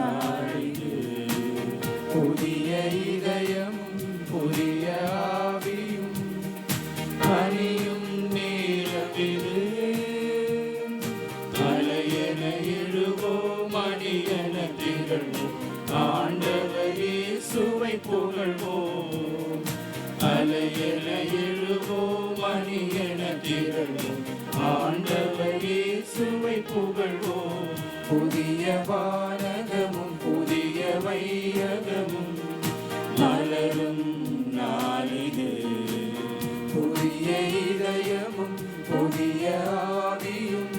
நாளிது. புதிய இதயமும் புதிய ஆவியும் அணியும் நேரமிது. மலையென எழுவோம், அணியென திகழ்வோம், ஆண்டவர் இயேசுவை புகழ்வோம். அலையென எழுவோம், அணியென திகழ்வோம், ஆண்டவர் இயேசுவை புகழ்வோம். புதிய வானகமும் புதிய வையகமும் மலரும் நாளிது. புதிய இதயமும் புதிய ஆவியும்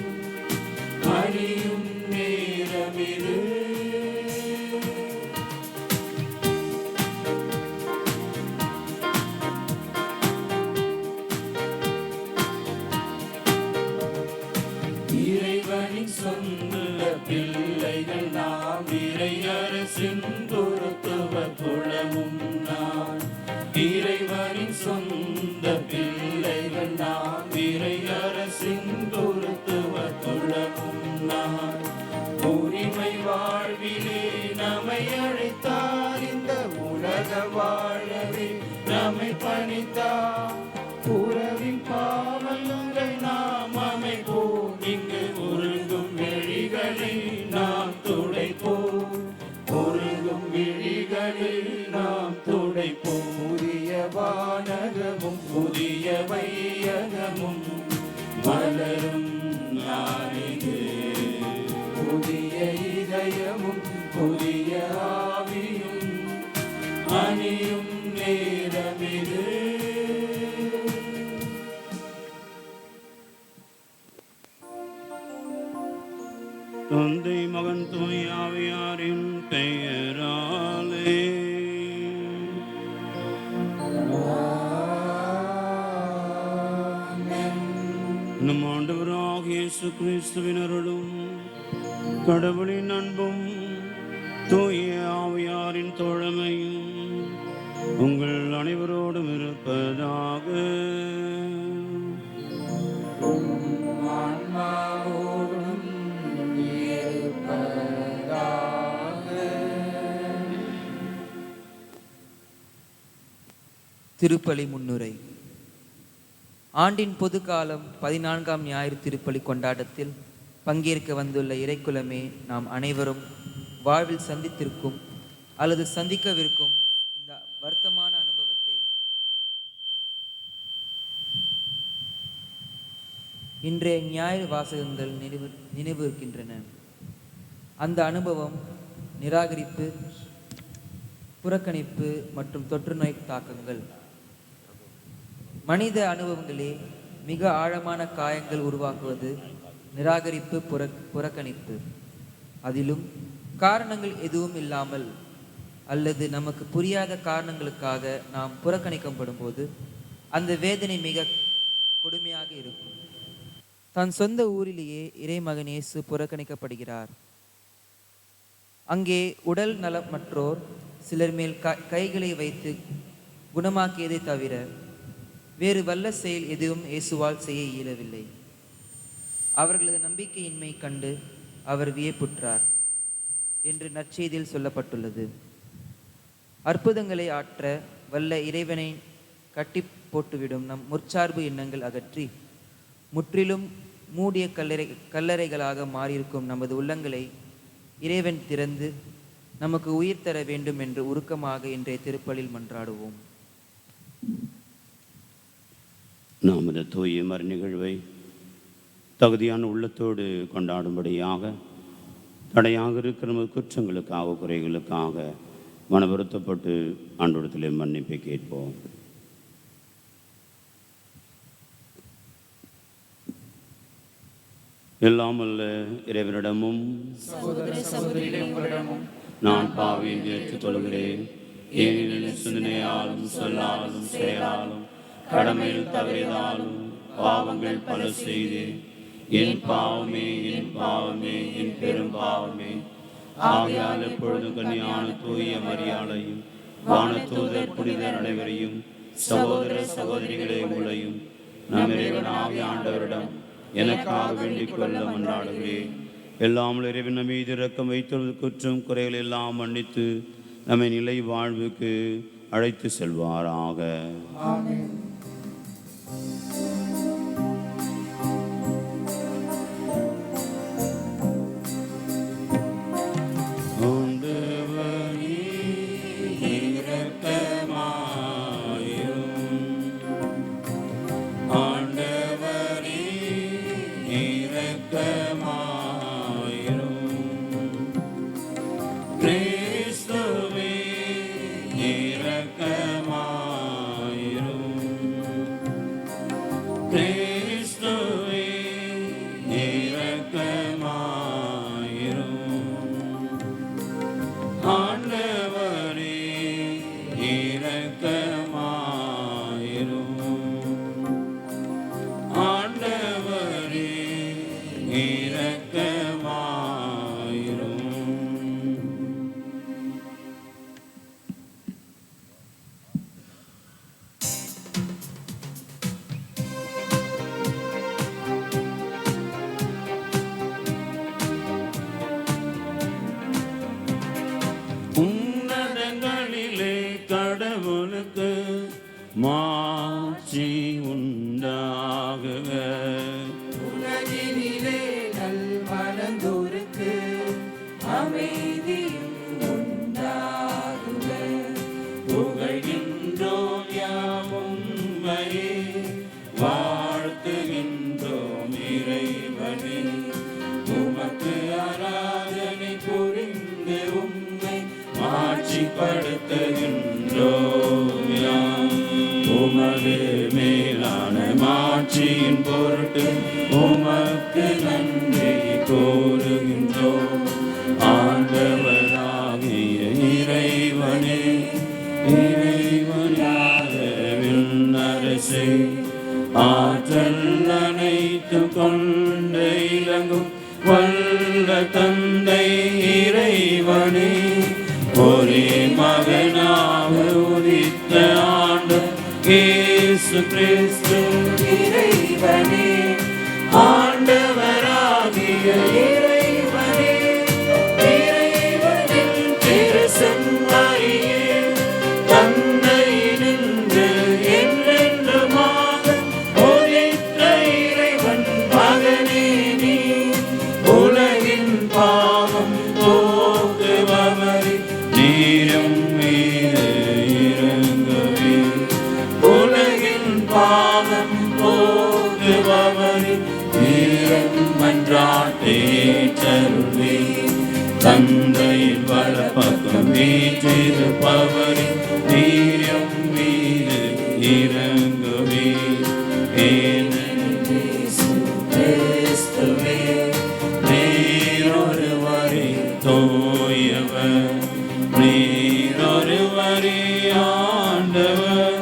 அணியும் நேரமிது. இறைவனின் சொந்த பிள்ளைகள் நாம், இறையரசின் குருத்துவ குலமும் நான். இறைவனின் சொந்த பிள்ளைகள் நாம், இறையரசின் குருத்துவ குலமும் நான். உரிமை வாழ்விலே நம்மை அழைத்தார், இந்த உலக வாழவே நம்மை பணித்தார். உறவின் பாவங்கள் நாம் அமைப்போம், இங்கு உருகும் விழிகளை நாம் துடைப்போம். உருகும் விழிகளை நாம் துடைப்போம். புதிய வானகமும் புதிய வையகமும் மலரும் நாளிது. புதிய இதயமும் புதிய ஆவியும் அணியும் நேரமிது. தந்தை மகன் தூய ஆவியாரின் பெயராலே. நம் ஆண்டவராகிய இயேசு கிறிஸ்துவின் அருளும் கடவுளின் அன்பும் தூய ஆவியாரின் தோழமையும் உங்கள் அனைவரோடும் இருப்பதாக. திருப்பலி முன்னுரை. ஆண்டின் பொது காலம் 14ஆம் ஞாயிறு திருப்பலி கொண்டாட்டத்தில் பங்கேற்க வந்துள்ள இறைக்குலமே, நாம் அனைவரும் வாழ்வில் சந்தித்திருக்கும் அல்லது சந்திக்கவிருக்கும் இந்த வருத்தமான அனுபவத்தை இன்றைய ஞாயிறு வாசகங்கள் நினைவு இருக்கின்றன. அந்த அனுபவம் நிராகரிப்பு, புறக்கணிப்பு மற்றும் தொற்றுநோய் தாக்கங்கள். மனித அனுபவங்களே மிக ஆழமான காயங்கள் உருவாக்குவது நிராகரிப்பு, புறக்கணிப்பு. அதிலும் காரணங்கள் எதுவும் இல்லாமல் அல்லது நமக்கு புரியாத காரணங்களுக்காக நாம் புறக்கணிக்கப்படும் போது அந்த வேதனை மிக கொடுமையாக இருக்கும். தன் சொந்த ஊரிலேயே இறைமகன் இயேசு புறக்கணிக்கப்படுகிறார். அங்கே உடல் நலமற்றோர் சிலர் மேல் கைகளை வைத்து குணமாக்கியதை தவிர வேறு வல்ல செயல் எதுவும் இயேசுவால் செய்ய இயலவில்லை. அவர்களது நம்பிக்கையின்மை கண்டு அவர் வியப்புற்றார் என்று நற்செய்தியில் சொல்லப்பட்டுள்ளது. அற்புதங்களை ஆற்ற வல்ல இறைவனை கட்டி போட்டுவிடும் நம் முற்சார்பு எண்ணங்கள் அகற்றி முற்றிலும் மூடிய கல்லறைகளாக மாறியிருக்கும் நமது உள்ளங்களை இறைவன் திறந்து நமக்கு உயிர் தர வேண்டும் என்று உருக்கமாக இன்றைய திருப்பலில் மன்றாடுவோம். நாம் இந்த தூய மறு நிகழ்வை தகுதியான உள்ளத்தோடு கொண்டாடும்படியாக தடையாக இருக்கிற நமது குற்றங்களுக்காக குறைகளுக்காக மனவருத்தப்பட்டு ஆண்டவரிடத்திலே மன்னிப்பை கேட்போம். எல்லாம் அல்ல இறைவனிடமும் நான் பாவியை ஏற்றுக்கொள்கிறேன். ஏனெனில் சிந்தனையாலும் சொல்லாலும் செயலாலும் கடமையில் தவறியதாலும் பாவங்கள் பல செய்தேன். என் பாவமே, என் பாவமே, என் பெரும் பாவமே. ஆகையால் எப்பொழுதும் கன்னியான தூய மரியாதையும் வானதூதர் புனிதர் அனைவரையும் சகோதர சகோதரிகளே உங்களையும் நம் இறைவனாகிய ஆண்டவரிடம் எனக்காக வேண்டிக் கொள்ள மன்றாடுகிறேன். எல்லாம் இறைவன் மீது இரக்கம் வைத்துள்ள குற்றம் குறைகள் எல்லாம் மன்னித்து நம்மை நிலை வாழ்வுக்கு அழைத்து செல்வாராக. உன்னதங்களிலே கடவுளுக்கு மாட்சி உண்டாகுக. உலகினிலே நல்மனதோருக்கு அமைதியும் உண்டாகுக. புகழ்கின்றோம் யாம் உம்மையே, வாழ்த்துகின்றோம் இறைவனே. உமக்கு ஆராதனை புரிந்து உம்மை மாட்சிப்படுத்துகின்றோம் யாம். உமது மேலான மாட்சியின் பொருட்டு உமக்கு நன்றி கூறுகின்றோம். ஆண்டவராகிய இறைவனே, இறைவனாக விண்ணரசே, ஆற்றல் அனைத்தும் கொண்ட இலங்கும் வல்ல தந்தை இறைவனே, ஒரே மகனாக உதித்த ஆண்டு இயேசு கிறிஸ்து இறைவனே, ஆண்டவராகிய இறைவனே, இறைவனின் திருச்செம்மறியே, தந்தையினின்று என்றென்றுமாக உதித்த இறைவன் மகனே நீ. உலகின் பாவம் போக்குபவரே, நீரும் மீது இறங்குவே. உலகின் பாவம் போக்குபவரே, நீரும் மன்றாட்டேற்றருள்வே. தந்தையின் வலப்பக்கம் வீற்றிருப்பவரே, நீரும் மீது இறங்குவே. கிறிஸ்துவே, நீரொருவரே தூயவர், நீரொருவரே ஆண்டவர்,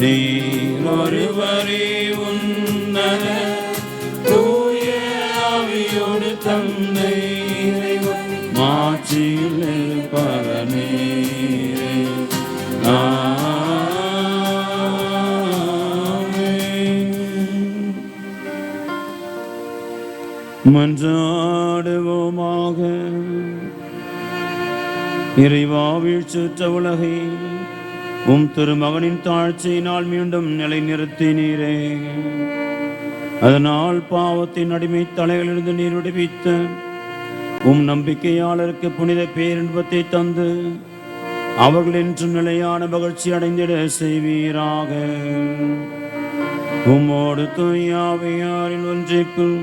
நீரொருவரே உன்னத தூய ஆவியோடு தந்தை இறைவன் மாட்சியில் இருப்பவர் நீரே. மன்றாடுவோமாக. இறைவா, வீழ்ச்சுற்ற உலகை உம் திருமகனின் தாழ்ச்சியினால் மீண்டும் நிலைநிறுத்தினீரே. அதனால் பாவத்தின் அடிமை தலைகளிலிருந்து நீர் விடுவித்த உம் நம்பிக்கையாளருக்கு புனித பேரின்பத்தை தந்து அவர்கள் என்றும் நிலையான மகிழ்ச்சி அடைந்திட செய்வீராக. உம்மோடு தூயாவியாரின் ஒன்றிற்குள்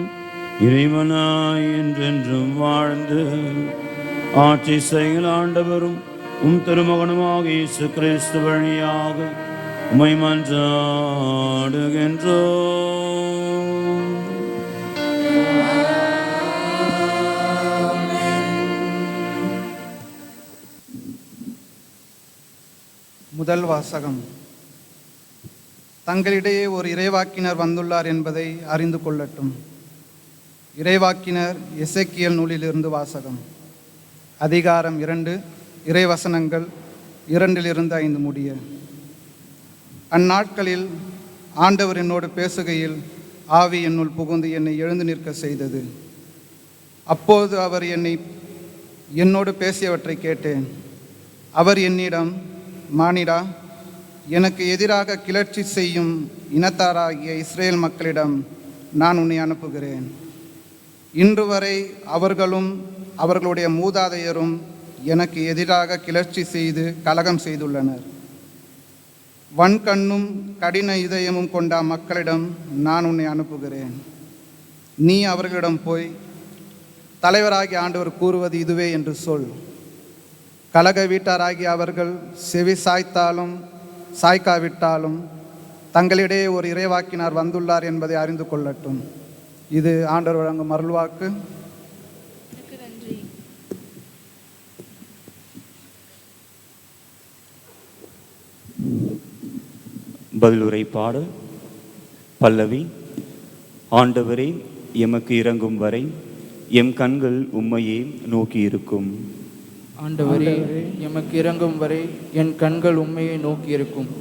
இறைவனாய் என்றென்றும் வாழ்ந்து ஆட்சி செயல் ஆண்டவரும் உம் திருமகனுமாக இயேசு கிறிஸ்து வழியாக உம்மை மன்றாடுகின்றோம். முதல் வாசகம். தங்களிடையே ஒரு இறைவாக்கினர் வந்துள்ளார் என்பதை அறிந்து கொள்ளட்டும். இறைவாக்கினர் எசேக்கியேல் நூலிலிருந்து வாசகம். அதிகாரம் 2, இறைவசனங்கள் 2-5 முடிய. அந்நாட்களில் ஆண்டவர் என்னோடு பேசுகையில் ஆவி என்னுள் புகுந்து என்னை எழுந்து நிற்க செய்தது. அப்போது அவர் என்னோடு பேசியவற்றை கேட்டேன். அவர் என்னிடம், மானிடா, எனக்கு எதிராக கிளர்ச்சி செய்யும் இனத்தாராகிய இஸ்ரேல் மக்களிடம் நான் உன்னை அனுப்புகிறேன். இன்று வரை அவர்களும் அவர்களுடைய மூதாதையரும் எனக்கு எதிராக கிளர்ச்சி செய்து கலகம் செய்துள்ளனர். வன்கண்ணும் கடின இதயமும் கொண்ட மக்களிடம் நான் உன்னை அனுப்புகிறேன். நீ அவர்களிடம் போய், தலைவராகிய ஆண்டவர் கூறுவது இதுவே என்று சொல். கலக வீட்டாராகிய அவர்கள் செவி சாய்த்தாலும் சாய்க்காவிட்டாலும் தங்களிடையே ஒரு இறைவாக்கினார் வந்துள்ளார் என்பதை அறிந்து கொள்ளட்டும். இது ஆண்டவர் வழங்கும் அருள்வாக்கு. பதிலுரை பாடல். பல்லவி. ஆண்டவரே, எமக்கு இறங்கும் வரை எம் கண்கள் உம்மையே நோக்கியிருக்கும். ஆண்டவரே, எமக்கு இறங்கும் வரை என் கண்கள் உம்மையை நோக்கியிருக்கும்.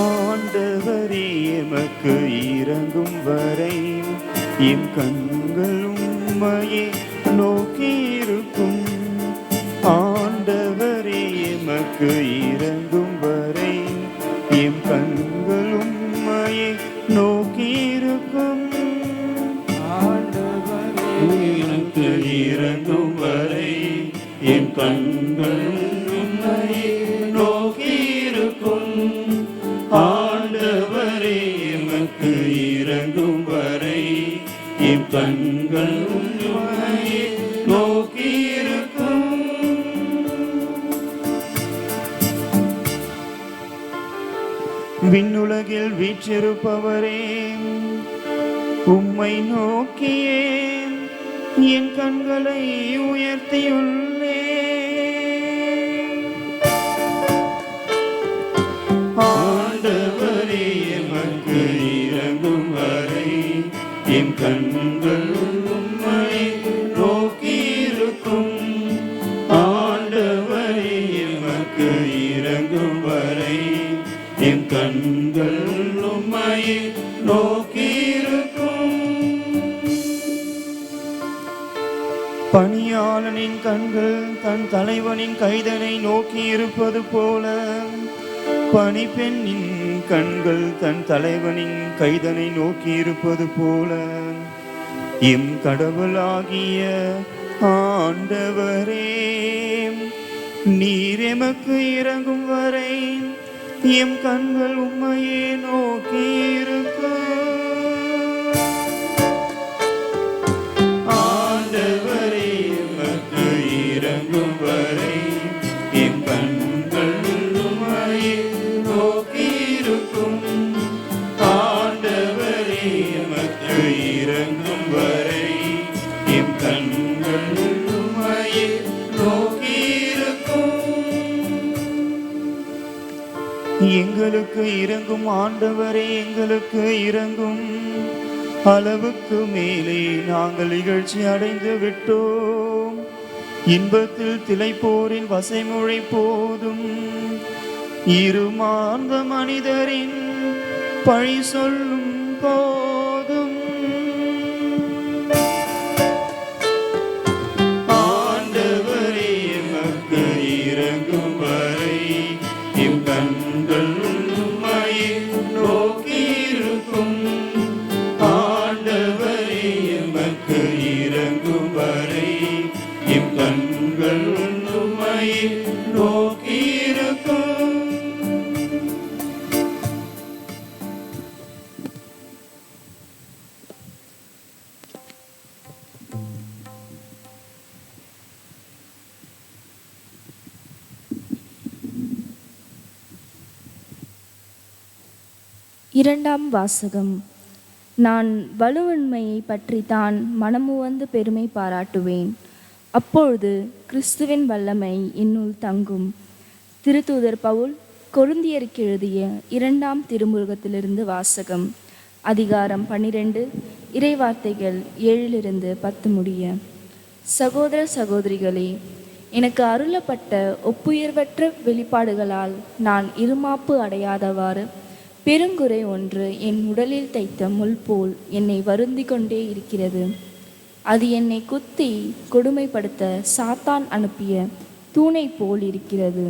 ஆண்டவரே, எமக்கு இறங்கும் வரை எம் கண்கள் உம்மையே நோக்கியிருக்கும். ஆண்டவரே, எமக்கு இறங்கும் வரை எம் கண்கள் உம்மையே நோக்கியிருக்கும். ஆண்டவரே, எனக்கு இறங்கும் வரை என் கண்கள் உம்மையே நோக்கியிருக்கும். ஆண்டவரே, எமக்கு இறங்கும் வரை என் கண்கள் உம்மையே நோக்கியிருக்கும். விண்ணுலகில் வீற்றிருப்பவரே, உம்மை நோக்கியே என் கண்களை உயர்த்தியுள்ளேன். ஆண்டவரே, எமக்கு இறங்கும் வரை என் கண்கள் உம்மை நோக்கியிருக்கும். ஆண்டவரே, எமக்கு இறங்கும் வரை என் கண்கள் உம்மை நோக்கியிருக்கும். பணியாளனின் கண்கள் தன் தலைவனின் கைதனை நோக்கி இருப்பது போல, பணிப்பெண்ணின் கண்கள் தன் தலைவனின் கைதனை நோக்கி இருப்பது போல, எம் கடவுளாகிய ஆண்டவரே, நீர் எமக்கு இறங்கும் வரை எம் கண்கள் உம்மையே நோக்கி இருக்கும். ஆண்டவரே, எமக்கு இறங்கும் வரை எம் கண்கள் உம்மையே நோக்கியிருக்கும். ஆண்டவரே, எமக்கு இறங்கும் வரை எம் கண்கள் உம்மையே நோக்கியிருக்கும். எங்களுக்கு இறங்கும் ஆண்டவரே, எங்களுக்கு இறங்கும். அளவுக்கு மேலே நாங்கள் இகழ்ச்சி அடைந்து விட்டோம். இன்பத்தில் திளைப்போரின் வசைமொழி போதும். இருமாந்த மனிதரின் பழி சொல்லும் போதும். ஆண்டவரே, எமக்கு இறங்கும் வரை எம் கண்கள் உம்மையே நோக்கியிருக்கும். ஆண்டவரே, எமக்கு இறங்கும் வரை எம் கண்கள் உம்மையே நோக்கியிருக்கும். இரண்டாம் வாசகம். நான் வலுவின்மையை பற்றித்தான் மனமுவந்து பெருமை பாராட்டுவேன். அப்பொழுது கிறிஸ்துவின் வல்லமை என்னுள் தங்கும். திருத்தூதர் பவுல் கொரிந்தியருக்கு எழுதிய 2ஆம் திருமுருகத்திலிருந்து வாசகம். அதிகாரம் 12, இறைவார்த்தைகள் 7-10 முடிய. சகோதர சகோதரிகளே, எனக்கு அருளப்பட்ட ஒப்புயர்வற்ற வெளிப்பாடுகளால் நான் இருமாப்பு அடையாதவாறு பெருங்குறை ஒன்று என் உடலில் தைத்த முள் போல் என்னை வருந்தி கொண்டே இருக்கிறது. அது என்னை குத்தி கொடுமைப்படுத்த சாத்தான் அனுப்பிய தூணை போல் இருக்கிறது.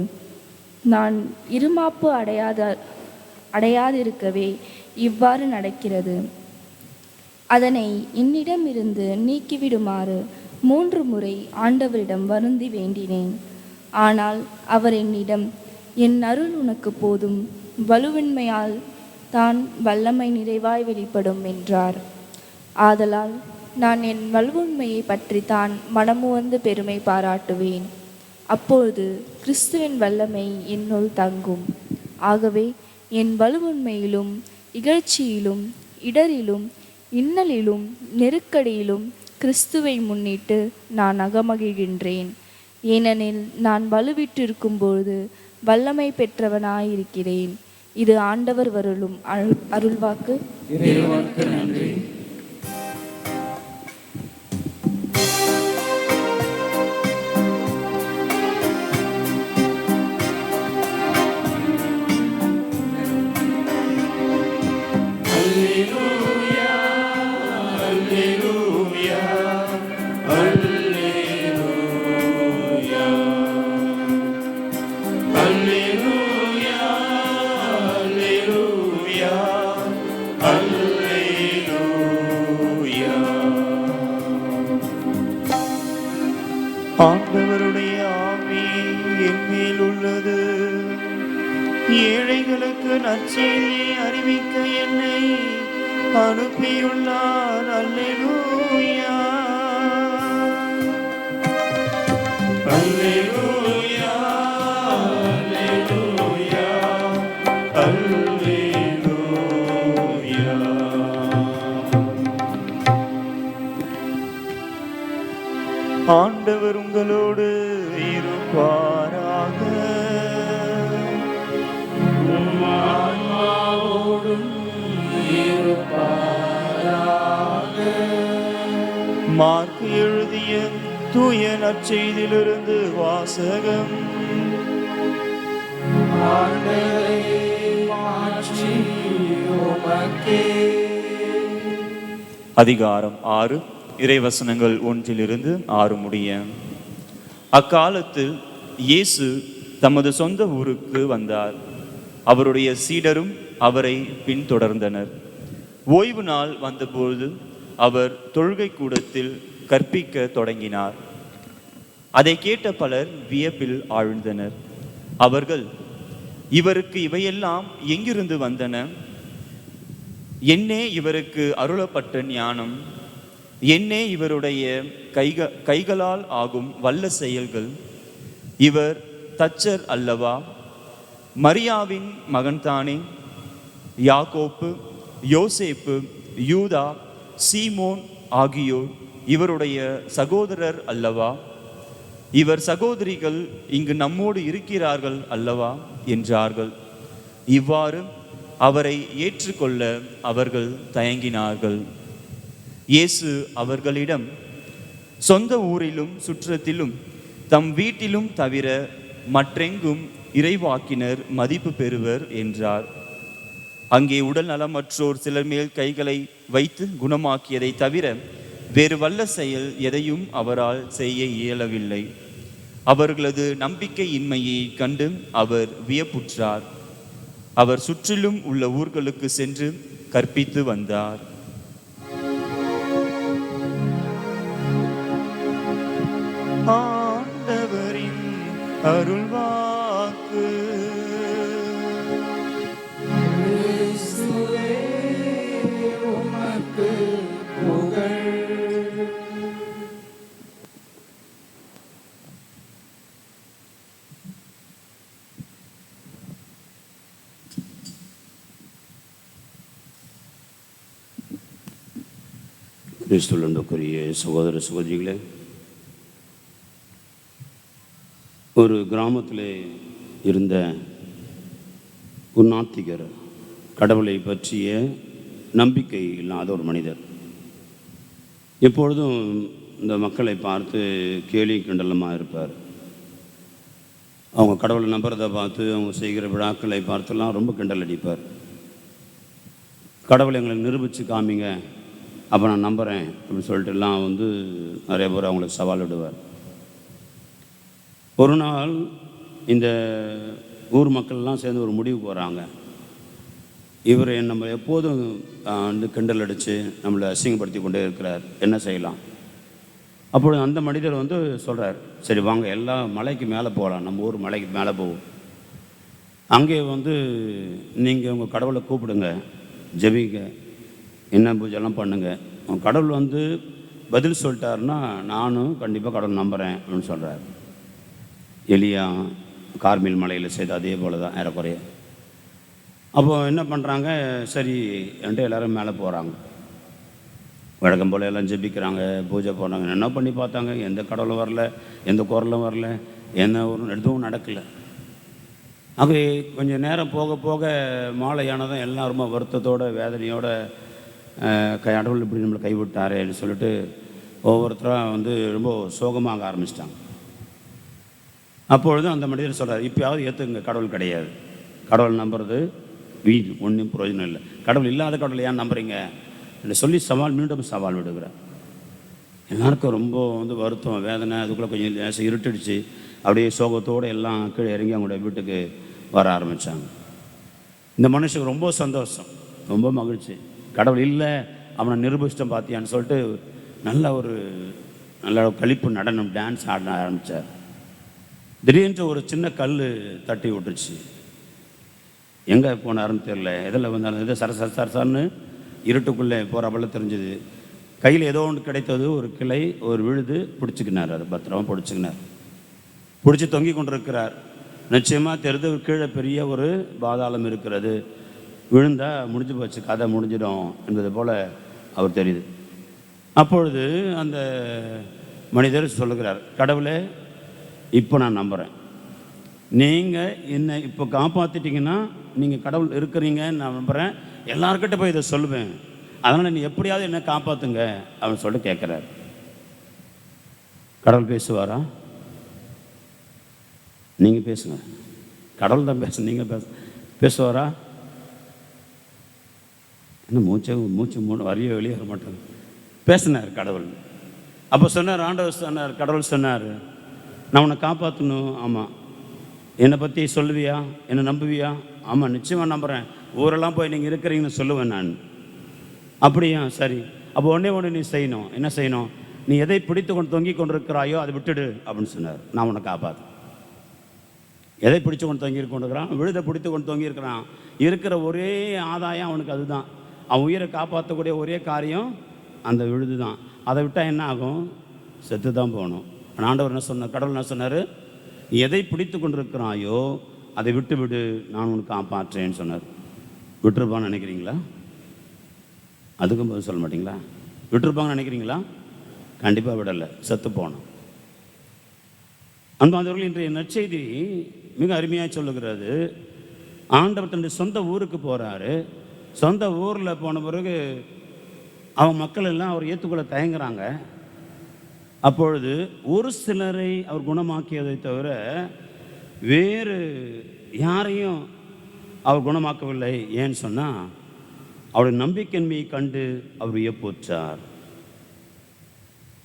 நான் இருமாப்பு அடையாதிருக்கவே இவ்வாறு நடக்கிறது. அதனை என்னிடமிருந்து நீக்கிவிடுமாறு 3 முறை ஆண்டவரிடம் வருந்தி வேண்டினேன். ஆனால் அவர் என்னிடம், என் அருள் உனக்கு போதும், வலுவின்மையால் தான் வல்லமை நிறைவாய் வெளிப்படும் என்றார். ஆதலால் நான் என் வலுவின்மையை பற்றி தான் மனமுவந்து பெருமை பாராட்டுவேன். அப்பொழுது கிறிஸ்துவின் வல்லமை என்னுள் தங்கும். ஆகவே என் வலுவின்மையிலும் இகழ்ச்சியிலும் இடரிலும் இன்னலிலும் நெருக்கடியிலும் கிறிஸ்துவை முன்னிட்டு நான் அகமகிழ்கின்றேன். ஏனெனில் நான் வலுவிட்டிருக்கும்போது வல்லமை பெற்றவனாயிருக்கிறேன். இது ஆண்டவர் வருளும் அருள்வாக்கு. இறைவனுக்கு நன்றி. ஆண்டவருடைய ஆவி என் மேல் உள்ளது. ஏழைகளுக்கு நற்செய்தியை அறிவிக்க என்னை அனுப்பியுள்ளார். அல்லேலூயா, அல்லேலூயா, அல்லேலூயா, அல்லேலூயா. ஆண்டவர் உங்களோடு இருப்பாராக. மார்க்கு எழுதிய தூய நற்செய்தியிலிருந்து வாசகம். அதிகாரம் 6, இறைவசனங்கள் 1-6 முடிய. அக்காலத்தில் இயேசு தமது சொந்த ஊருக்கு வந்தார். அவருடைய சீடரும் அவரை பின்தொடர்ந்தனர். ஓய்வு நாள் வந்தபோது அவர் தொழுகை கூடத்தில் கற்பிக்க தொடங்கினார். அதை கேட்ட பலர் வியப்பில் ஆழ்ந்தனர். அவர்கள், இவருக்கு இவையெல்லாம் எங்கிருந்து வந்தன? என்னே இவருக்கு அருளப்பட்ட ஞானம்? என்னே இவருடைய கைகளால் ஆகும் வல்ல செயல்கள்? இவர் தச்சர் அல்லவா? மரியாவின் மகன்தானே? யாக்கோப்பு, யோசேப்பு, யூதா, சீமோன் ஆகியோர் இவருடைய சகோதரர் அல்லவா? இவர் சகோதரிகள் இங்கு நம்மோடு இருக்கிறார்கள் அல்லவா என்றார்கள். இவ்வாறு அவரை ஏற்றுக்கொள்ள அவர்கள் தயங்கினார்கள். இயேசு அவர்களிடம், சொந்த ஊரிலும் சுற்றத்திலும் தம் வீட்டிலும் தவிர மற்றெங்கும் இறைவாக்கினர் மதிப்பு பெறுவர் என்றார். அங்கே உடல் நலமற்றோர் சிலர் மேல் கைகளை வைத்து குணமாக்கியதை தவிர வேறு வல்ல செயல் எதையும் அவரால் செய்ய இயலவில்லை. அவர்களது நம்பிக்கையின்மையை கண்டு அவர் வியப்புற்றார். அவர் சுற்றிலும் உள்ள ஊர்களுக்கு சென்று கற்பித்து வந்தார். ஆண்டவரின் அருள்வாக்கு. கிறிஸ்துவுக்குரிய சகோதர சகோதரிகளே, ஒரு கிராமத்தில் இருந்த ஒரு நாத்திகர், கடவுளை பற்றிய நம்பிக்கை இல்லாத ஒரு மனிதர். எப்பொழுதும் இந்த மக்களை பார்த்து கேலி கிண்டலமாக இருப்பார். அவங்க கடவுளை நம்புறதை பார்த்து, அவங்க செய்கிற விழாக்களை பார்த்துலாம் ரொம்ப கிண்டல் அடிப்பார். கடவுளை எங்களை நிரூபித்து காமிங்க, அப்போ நான் நம்புகிறேன் அப்படின்னு சொல்லிட்டு எல்லாம் நிறைய பேர் அவங்களுக்கு சவால் விடுவார். ஒரு நாள் இந்த ஊர் மக்கள்லாம் சேர்ந்து ஒரு முடிவுக்கு வராங்க. இவர் நம்ம எப்போதும் கிண்டல் அடித்து நம்மளை அசிங்கப்படுத்தி கொண்டே இருக்கிறார், என்ன செய்யலாம்? அப்பொழுது அந்த மனிதர் சொல்கிறார், சரி வாங்க எல்லாம் மலைக்கு மேலே போகலாம், நம்ம ஊர் மலைக்கு மேலே போவோம். அங்கே நீங்கள் உங்கள் கடவுளை கூப்பிடுங்க, ஜெபிங்க, என்ன பூஜைலாம் பண்ணுங்க. உங்கள் கடவுள் பதில் சொல்லிட்டாருன்னா நானும் கண்டிப்பாக கடவுள் நம்புகிறேன் அப்படின்னு சொல்கிறார். எலியா கார்மேல் மலையில் செய்த அதே போல் தான் ஏறக்குறைய. அப்போது என்ன பண்ணுறாங்க, சரி என்கிட்ட எல்லோரும் மேலே போகிறாங்க. வழக்கம் போல் எல்லாம் ஜெபிக்கிறாங்க, பூஜை போனாங்க, என்ன பண்ணி பார்த்தாங்க, எந்த கடவுளும் வரல, எந்த குரலும் வரல, எதுவும் நடக்கலை. ஆகவே கொஞ்சம் நேரம் போக போக மாலையானதும் எல்லாம் ரொம்ப வருத்தத்தோட வேதனையோட கடவுள் இப்படி நம்மளை கைவிட்டாரேன்னு சொல்லிட்டு ஒவ்வொருத்தராக ரொம்ப சோகமாக ஆரம்பிச்சிட்டாங்க. அப்பொழுது அந்த மனிதர் சொல்கிறார், இப்போயாவது ஏற்றுங்க, கடவுள் கிடையாது, கடவுள் நம்புறது வீண், ஒன்றும் பிரயோஜனம் இல்லை, கடவுள் இல்லாத கடவுள் ஏன் நம்புறீங்க என்று சொல்லி மீண்டும் சவால் விடுகிறார். எல்லாருக்கும் ரொம்ப வருத்தம், வேதனை, அதுக்குள்ளே கொஞ்சம் லேசாக இருட்டுடுச்சு. அப்படியே சோகத்தோடு எல்லாம் கீழே இறங்கி அவங்களுடைய வீட்டுக்கு வர ஆரம்பித்தாங்க. இந்த மனுஷனுக்கு ரொம்ப சந்தோஷம், ரொம்ப மகிழ்ச்சி. கடவுள் இல்லை, அவனை நிரூபிச்சிட்டோம் பார்த்தியான்னு சொல்லிட்டு நல்ல கழிப்பு நடனம், டான்ஸ் ஆட ஆரம்பித்தார். திடீரென்று ஒரு சின்ன கல் தட்டி விட்டுருச்சு. எங்கே போனாருன்னு தெரில, எதில் வந்தாலும் எதோ சரசார்னு இருட்டுக்குள்ளே போகிறப்பல தெரிஞ்சுது. கையில் ஏதோ ஒன்று கிடைத்தது, ஒரு கிளை, ஒரு விழுது, பிடிச்சிக்கினார். அது பத்திரமா பிடிச்சிக்கினார். பிடிச்சி தொங்கி கொண்டிருக்கிறார். நிச்சயமாக தெரிந்து கீழே பெரிய ஒரு பாதாளம் இருக்கிறது, விழுந்தால் முடிஞ்சு போச்சு, கதை முடிஞ்சிடும் என்பது போல் அவர் தெரியுது. அப்பொழுது அந்த மனிதர் சொல்லுகிறார், கடவுளே இப்போ நான் நம்புகிறேன், நீங்கள் என்னை இப்போ காப்பாற்றிட்டீங்கன்னா நீங்கள் கடவுள் இருக்கிறீங்க நான் நம்புகிறேன், எல்லார்கிட்ட போய் இதை சொல்லுவேன், அதனால் நீ எப்படியாவது என்னை காப்பாற்றுங்க அப்படின்னு சொல்லிட்டு கேட்குறாரு. கடவுள் பேசுவாரா? நீங்கள் பேசுங்க, கடவுள் தான் நீங்கள் பேசுவாரா? என்ன மூச்சு வரைய வெளியே வர மாட்டாங்க. பேசினார் கடவுள். அப்போ சொன்னார், ஆண்டவர் சொன்னார், கடவுள் சொன்னார், நான் உன்னை காப்பாற்றணும். ஆமாம். என்னை பற்றி சொல்லுவியா, என்னை நம்புவியா? ஆமாம், நிச்சயமாக நம்புகிறேன், ஊரெல்லாம் போய் நீங்கள் இருக்கிறீங்கன்னு சொல்லுவேன் நான். அப்படியா? சரி, அப்போ ஒன்று நீ செய்யணும். என்ன செய்யணும்? நீ எதை பிடித்து கொண்டு தொங்கி கொண்டிருக்கிறாயோ அதை விட்டுடு அப்படின்னு சொன்னார். நான் உன்னை காப்பாற்று. எதை பிடித்து கொண்டு தொங்கி கொண்டிருக்கிறான்? விழுதை பிடித்து கொண்டு தொங்கியிருக்கிறான். இருக்கிற ஒரே ஆதாயம் அவனுக்கு அதுதான். அவன் உயிரை காப்பாற்றக்கூடிய ஒரே காரியம் அந்த விழுது தான். அதை விட்டால் என்ன ஆகும்? செத்து தான் போகணும். ஆண்டவர் என்ன சொன்னார், கடவுள் என்ன சொன்னார், எதை பிடித்து கொண்டிருக்கிறாயோ அதை விட்டு விடு, நான் உனக்கு காப்பாற்றேன்னு சொன்னார். விட்டுருப்பான்னு நினைக்கிறீங்களா? அதுக்கும் பதில் சொல்ல மாட்டிங்களா? விட்டுருப்பாங்கன்னு நினைக்கிறீங்களா? கண்டிப்பாக விடலை, செத்து போனோம். அன்பார்ந்தவர்கள், இன்றைய நற்செய்தி மிக அருமையாக சொல்லுகிறது. ஆண்டவர் தன்னுடைய சொந்த ஊருக்கு போகிறாரு. சொந்த ஊரில் போன பிறகு அவங்க மக்கள் எல்லாம் அவர் ஏற்றுக்கொள்ள தயங்குறாங்க. அப்பொழுது ஒரு சிலரை அவர் குணமாக்கியதை தவிர வேறு யாரையும் அவர் குணமாக்கவில்லை. ஏன்னு சொன்னால் அவருடைய நம்பிக்கையின்மையை கண்டு அவர் வியப்புற்றார்.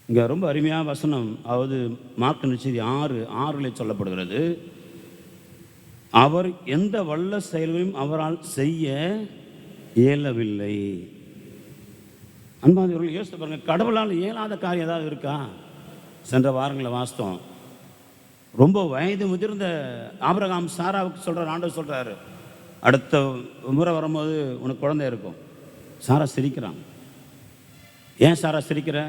இங்கே ரொம்ப அருமையாக வசனம், அதாவது மார்க் நற்செய்தி 6:6 சொல்லப்படுகிறது, அவர் எந்த வல்ல செயல்களையும் அவரால் செய்ய இயலவில்லை. அன்பார்ந்தவர்கள், யோசித்து பாருங்கள், கடவுளால் இயலாத காரியம் ஏதாவது இருக்கா? சென்ற வாரங்களில் வாஸ்தவம், ரொம்ப வயது முதிர்ந்த ஆபிரகாம் சாராவுக்கு சொல்கிறார், ஆண்டவர் சொல்கிறாரு, அடுத்த முறை வரும்போது உனக்கு குழந்தை இருக்கும். சாரா சிரிக்கிறான். ஏன் சாரா சிரிக்கிற?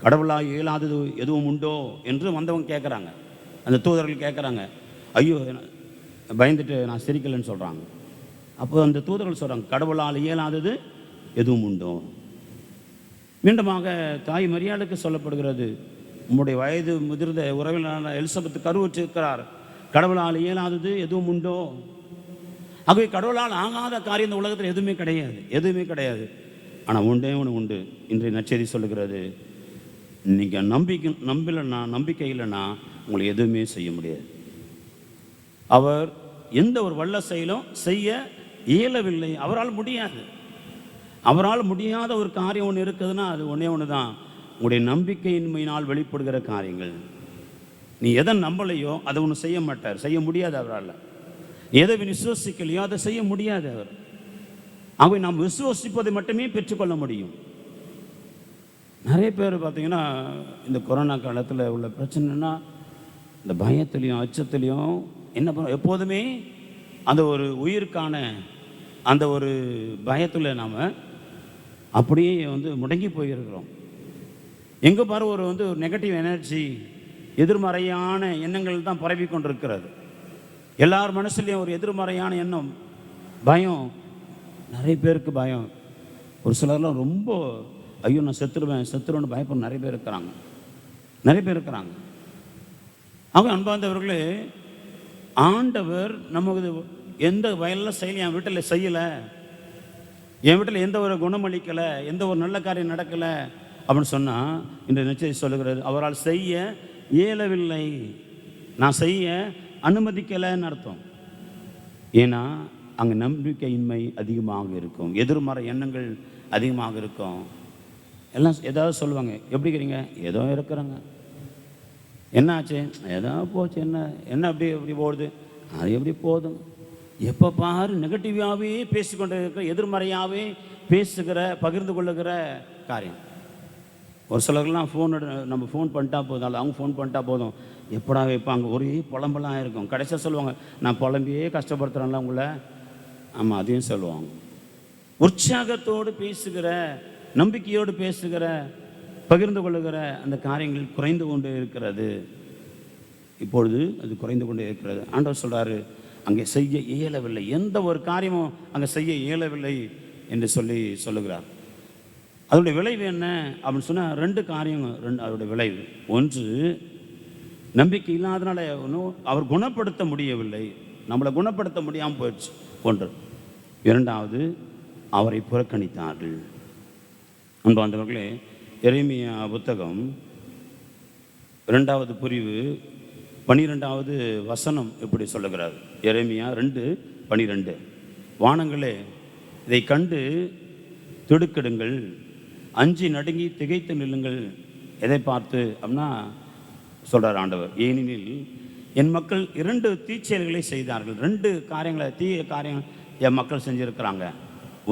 கடவுளாக இயலாதது எதுவும் உண்டோ என்று வந்தவங்க கேட்குறாங்க. அந்த தூதர்கள் கேட்குறாங்க. ஐயோ, பயந்துட்டு நான் சிரிக்கலைன்னு சொல்கிறாங்க. அப்போ அந்த தூதர்கள் சொல்கிறாங்க, கடவுளால் இயலாதது எதுவும் உண்டோ? மீண்டுமாக தாய் மரியாளுக்கு சொல்லப்படுகிறது, உம்முடைய வயது முதிர்ந்த உறவினரான எலிசபெத் கருவுற்றிருக்கிறார், கடவுளால் இயலாதது எதுவும் உண்டோ? ஆகவே கடவுளால் ஆகாத காரியம் இந்த உலகத்தில் எதுவுமே கிடையாது, எதுவுமே கிடையாது. ஆனால் ஒன்றே ஒன்று உண்டு. இன்றைய நற்செய்தி சொல்லுகிறது, நீங்கள் நம்பிக்கை இல்லைன்னா உங்களை எதுவுமே செய்ய முடியாது. அவர் எந்த ஒரு வல்ல செயலும் செய்ய இயலவில்லை, அவரால் முடியாது. அவரால் முடியாத ஒரு காரியம் ஒன்று இருக்குதுன்னா அது ஒன்றே ஒன்று தான், உங்களுடைய நம்பிக்கையின்மையினால் வெளிப்படுகிற காரியங்கள். நீ எதை நம்பலையோ அதை ஒன்று செய்ய மாட்டார், செய்ய முடியாது அவரால். எதை விசுவசிக்கலையோ அதை செய்ய முடியாது அவர். ஆகவே நாம் விசுவசிப்பதை மட்டுமே பெற்றுக்கொள்ள முடியும். நிறைய பேர் பார்த்தீங்கன்னா இந்த கொரோனா காலத்தில் உள்ள பிரச்சனைனா இந்த பயத்துலேயும் அச்சத்துலேயும் என்ன பண்ண எப்போதுமே அந்த ஒரு உயிருக்கான அந்த ஒரு பயத்தில் நாம் அப்படியே முடங்கி போயிருக்கிறோம். எங்கே பாரு ஒரு ஒரு நெகட்டிவ் எனர்ஜி, எதிர்மறையான எண்ணங்கள் தான் பரவி கொண்டிருக்கிறது. எல்லார் மனசுலேயும் ஒரு எதிர்மறையான எண்ணம், பயம். நிறைய பேருக்கு பயம். ஒரு சிலர்லாம் ரொம்ப ஐயோ நான் செத்துருவேன்னு பயப்பட நிறைய பேர் இருக்கிறாங்க. ஆக அன்பார்ந்தவர்களே, ஆண்டவர் நமக்கு எந்த வயலில் செய்யலை, என் வீட்டில் செய்யலை, என் வீட்டில் எந்த ஒரு குணமளிக்கலை, எந்த ஒரு நல்ல காரியம் நடக்கலை அப்படின்னு சொன்னால் இந்த நற்செய்தி சொல்லுகிறது, அவரால் செய்ய இயலவில்லை, நான் செய்ய அனுமதிக்கலைன்னு அர்த்தம். ஏன்னா அங்கே நம்பிக்கையின்மை அதிகமாக இருக்கும், எதிர்மறை எண்ணங்கள் அதிகமாக இருக்கும். எல்லாம் ஏதாவது சொல்லுவாங்க, எப்படி இருக்கிறீங்க, ஏதோ இருக்கிறாங்க, என்ன ஆச்சு, ஏதோ போச்சு, என்ன எப்படி போகுது, அது எப்படி போதும். எப்போ பாரு நெகட்டிவாகவே பேசிக்கொண்டு இருக்கிற, எதிர்மறையாகவே பேசுகிற பகிர்ந்து கொள்ளுகிற காரியம். ஒரு சிலர்லாம் நம்ம ஃபோன் பண்ணிட்டா போதும், அவங்க ஃபோன் பண்ணிட்டா போதும், எப்படா வைப்பாங்க, ஒரே புலம்பெல்லாம் இருக்கும். கடைசியாக சொல்லுவாங்க, நான் புலம்பியே கஷ்டப்படுத்துகிறேன்ல உங்களை. ஆமாம், அதையும் சொல்லுவாங்க. உற்சாகத்தோடு பேசுகிற, நம்பிக்கையோடு பேசுகிற, பகிர்ந்து கொள்ளுகிற அந்த காரியங்கள் குறைந்து கொண்டு இருக்கிறது. இப்பொழுது அது குறைந்து கொண்டே இருக்கிறது. ஆண்டவர் சொல்கிறாரு, அங்கே செய்ய இயலவில்லை, எந்த ஒரு காரியமும் அங்கே செய்ய இயலவில்லை என்று சொல்லுகிறார். அதோடைய விளைவு என்ன அப்படின்னு சொன்னால், ரெண்டு காரியம் அதோடைய விளைவு. ஒன்று, நம்பிக்கை இல்லாதனால அவர் குணப்படுத்த முடியவில்லை, நம்மளை குணப்படுத்த முடியாமல் போயிடுச்சு ஒன்று. இரண்டாவது, அவரை புறக்கணித்தார்கள். அன்பார்ந்தவர்களே, எரேமியா புத்தகம் 2வது பிரிவு 12வது வசனம் இப்படி சொல்லுகிறார். எரேமியா 2:12, வானங்களே இதை கண்டு திடுக்கிடுங்கள், அஞ்சி நடுங்கி திகைத்து நில்லுங்கள். எதை பார்த்து அப்படின்னா சொல்கிறார் ஆண்டவர், ஏனெனில் என் மக்கள் 2 தீச்செயல்களை செய்தார்கள். 2 காரியங்களை, தீய காரியங்கள் என் மக்கள் செஞ்சுருக்கிறாங்க.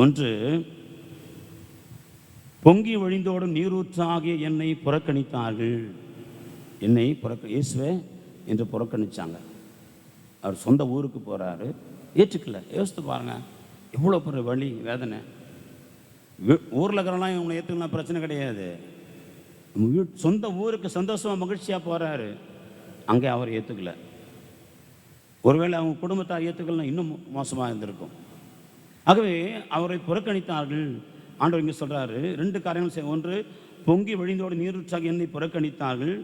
ஒன்று, பொங்கி வழிந்தோடும் நீரூற்றாகிய என்னை புறக்கணித்தார்கள். இயேசுவே என்று புறக்கணித்தாங்க. அவர் சொந்த ஊருக்கு போகிறாரு, ஏற்றுக்கல. யோசித்து பாருங்கள், எவ்வளோ பெரிய வலி, வேதனை. ஊரில் இருக்கிறலாம் இவங்களை ஏற்றுக்கலாம், பிரச்சனை கிடையாது. சொந்த ஊருக்கு சந்தோஷமாக மகிழ்ச்சியாக போகிறாரு, அங்கே அவர் ஏற்றுக்கல. ஒருவேளை அவங்க குடும்பத்தார் ஏற்றுக்கலாம், இன்னும் மோசமாக இருந்திருக்கும். ஆகவே அவரை புறக்கணித்தார்கள். ஆண்டவர் இங்கே சொல்கிறாரு, 2 காரியங்கள். ஒன்று, பொங்கி வழிந்தோடு நீரூற்றாக என்னை புறக்கணித்தார்கள்,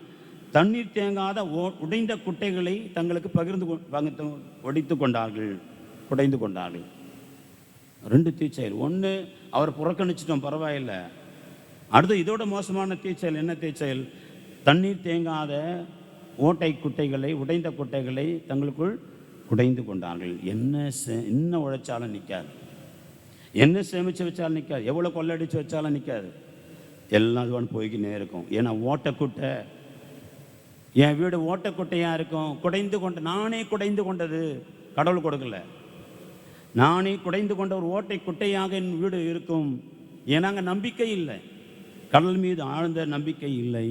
தண்ணீர் தேங்காத உடைந்த குட்டைகளை தங்களுக்கு உடைந்து கொண்டார்கள். 2 தீச்செயல். ஒன்று, அவர் புறக்கணிச்சிட்டோம், பரவாயில்லை. அடுத்து இதோட மோசமான தீச்செயல். என்ன தீச்செயல்? தண்ணீர் தேங்காத உடைந்த குட்டைகளை தங்களுக்குள் குடைந்து கொண்டார்கள். என்ன உழைச்சாலும் நிற்காது, என்ன சேமித்து வச்சாலும் நிற்காது, எவ்வளோ கொள்ளடிச்சு வச்சாலும் நிற்காது, எல்லாம் அதுவான் போய்க்கினே இருக்கும். ஏன்னா ஓட்டக்குட்டை, என் வீடு ஓட்டக்குட்டையாக இருக்கும். நானே குடைந்து கொண்டது, கடவுள் கொடுக்கல, நானே குடைந்து கொண்ட ஒரு ஓட்டை குட்டையாக என் வீடு இருக்கும். ஏன்னா அங்கே நம்பிக்கை இல்லை, கடவுள் மீது ஆழ்ந்த நம்பிக்கை இல்லை.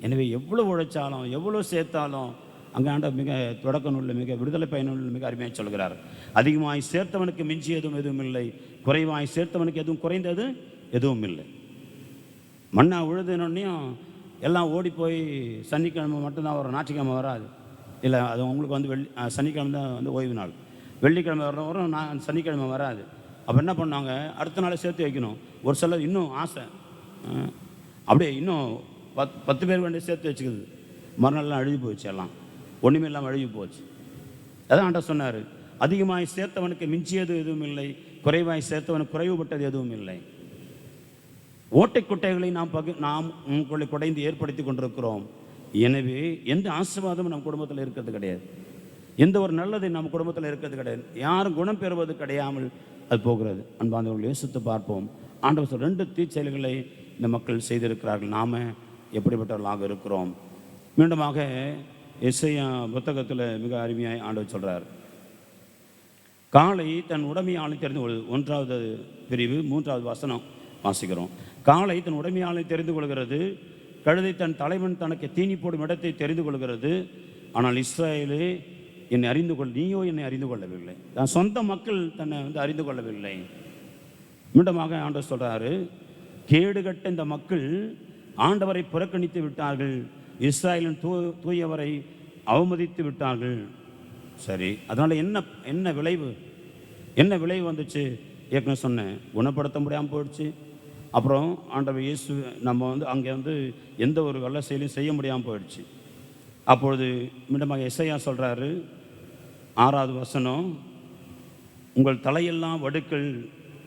எனவே எவ்வளோ உழைச்சாலும் எவ்வளோ சேர்த்தாலும் அங்கே ஆண்ட மிக தொடக்க நூலில் மிக விடுதலை பயனுள்ள மிக அருமையாக சொல்கிறார், அதிகமாய் சேர்த்தவனுக்கு மிஞ்சியதும் எதுவும் இல்லை, குறைவாய் சேர்த்தவனுக்கு எதுவும் குறைந்தது எதுவும் இல்லை. மண்ணா உழுதுனோடனையும் எல்லாம் ஓடி போய் சனிக்கிழமை மட்டும்தான் வரும், ஞாயிற்றுக்கிழமை வராது. இல்லை, அது உங்களுக்கு சனிக்கிழமை தான் ஓய்வு நாள். வெள்ளிக்கிழமை வரும், சனிக்கிழமை வராது. அப்போ என்ன பண்ணாங்க, அடுத்த நாளை சேர்த்து வைக்கணும். ஒரு சிலர் இன்னும் ஆசை, அப்படியே இன்னும் 10 பேர் வேண்டிய சேர்த்து வச்சுக்குது. மறுநாள்லாம் அழுகி போச்சு, எல்லாம் ஒன்றுமே இல்லாமல் அழுகி போச்சு. அதான் ஆண்டவர் சொன்னார், அதிகமாய் சேர்த்தவனுக்கு மிஞ்சியது எதுவும் இல்லை, குறைவாய் சேர்த்தவனுக்கு குறைவுபட்டது எதுவும் இல்லை. ஓட்டை குட்டைகளை நாம் உங்களை குடைந்து ஏற்படுத்தி கொண்டிருக்கிறோம். எனவே எந்த ஆசீர்வாதமும் நம் குடும்பத்தில் இருக்கிறது கிடையாது, எந்த ஒரு நல்லது நம்ம குடும்பத்தில் இருக்கிறது கிடையாது, யாரும் குணம் பெறுவது கிடையாமல் அது போகிறது. அன்பார்ந்தவர்கள், யோசித்து பார்ப்போம். ஆண்டவர் 2 தீச்செயல்களை இந்த மக்கள் செய்திருக்கிறார்கள். நாம் எப்படிப்பட்டவர்களாக இருக்கிறோம்? மீண்டுமாக எசேயா புத்தகத்தில் மிக அருமையாய் ஆண்டவர் சொல்கிறார், காளை தன் உடைமையாளை தெரிந்து கொள்வது. 1வது பிரிவு 3வது வசனம் வாசிக்கிறோம். காளை தன் உடைமையாளை தெரிந்து கொள்கிறது, கழுதை தன் தலைவன் தனக்கு தீனி போடும் இடத்தை தெரிந்து கொள்கிறது. ஆனால் இஸ்ராயேலே என்னை அறிந்து நீயோ என்னை அறிந்து கொள்ளவில்லை. தன் சொந்த மக்கள் தன்னை அறிந்து கொள்ளவில்லை. மீண்டுமாக ஆண்டவர் சொல்கிறாரு, கேடுகட்ட இந்த மக்கள் ஆண்டவரை புறக்கணித்து விட்டார்கள், இஸ்ராயலின் தூயவரை அவமதித்து விட்டார்கள். சரி, அதனால் என்ன விளைவு வந்துச்சு? ஏற்கனவே சொன்னேன், குணப்படுத்த முடியாமல் போயிடுச்சு. அப்புறம் ஆண்டவர் இயேசு நம்ம அங்கே எந்த ஒரு வெள்ள செயலையும் செய்ய முடியாமல் போயிடுச்சு. அப்பொழுது மீண்டுமாக எசேயா சொல்கிறாரு, 6வது வசனம், உங்கள் தலையெல்லாம் வடுக்கள்,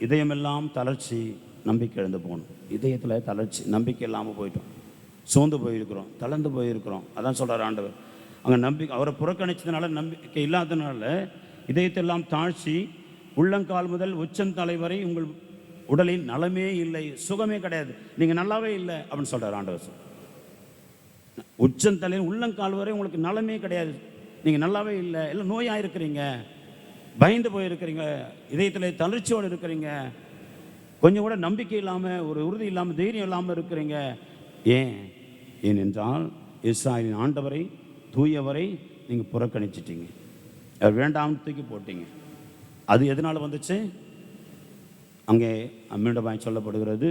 இதயமெல்லாம் தளர்ச்சி, நம்பிக்கை இழந்து போகணும். இதயத்தில் தளர்ச்சி, நம்பிக்கை இல்லாமல் போயிட்டோம், சோர்ந்து போயிருக்கிறோம், தளர்ந்து போயிருக்கிறோம். அதான் சொல்கிறார் ஆண்டவர். அங்கே நம்பிக்கை, அவரை புறக்கணிச்சதுனால, நம்பிக்கை இல்லாததுனால இதயத்தெல்லாம் தாழ்ச்சி, உள்ளங்கால் முதல் உச்சந்தலை வரை உங்கள் உடலின் நலமே இல்லை, சுகமே கிடையாது, நீங்கள் நல்லாவே இல்லை அப்படின்னு சொல்கிறார் ஆண்டவர். உச்சந்தலையில் உள்ளங்கால் வரை உங்களுக்கு நலமே கிடையாது, நீங்கள் நல்லாவே இல்லை, எல்லாம் நோயாக இருக்கிறீங்க, பயந்து போயிருக்கிறீங்க, இதயத்தில் தளர்ச்சியோடு இருக்கிறீங்க, கொஞ்சம் கூட நம்பிக்கை இல்லாமல், ஒரு உறுதி இல்லாமல், தைரியம் இல்லாமல் இருக்கிறீங்க. ஏனென்றால் இஸ்ராயலின் ஆண்டவரை, தூயவரை நீங்கள் புறக்கணிச்சிட்டீங்க, அவர் வேண்டாம்னு தூக்கி போட்டீங்க. அது எதனால் வந்துச்சு? அங்கே மீண்டுமாய் சொல்லப்படுகிறது,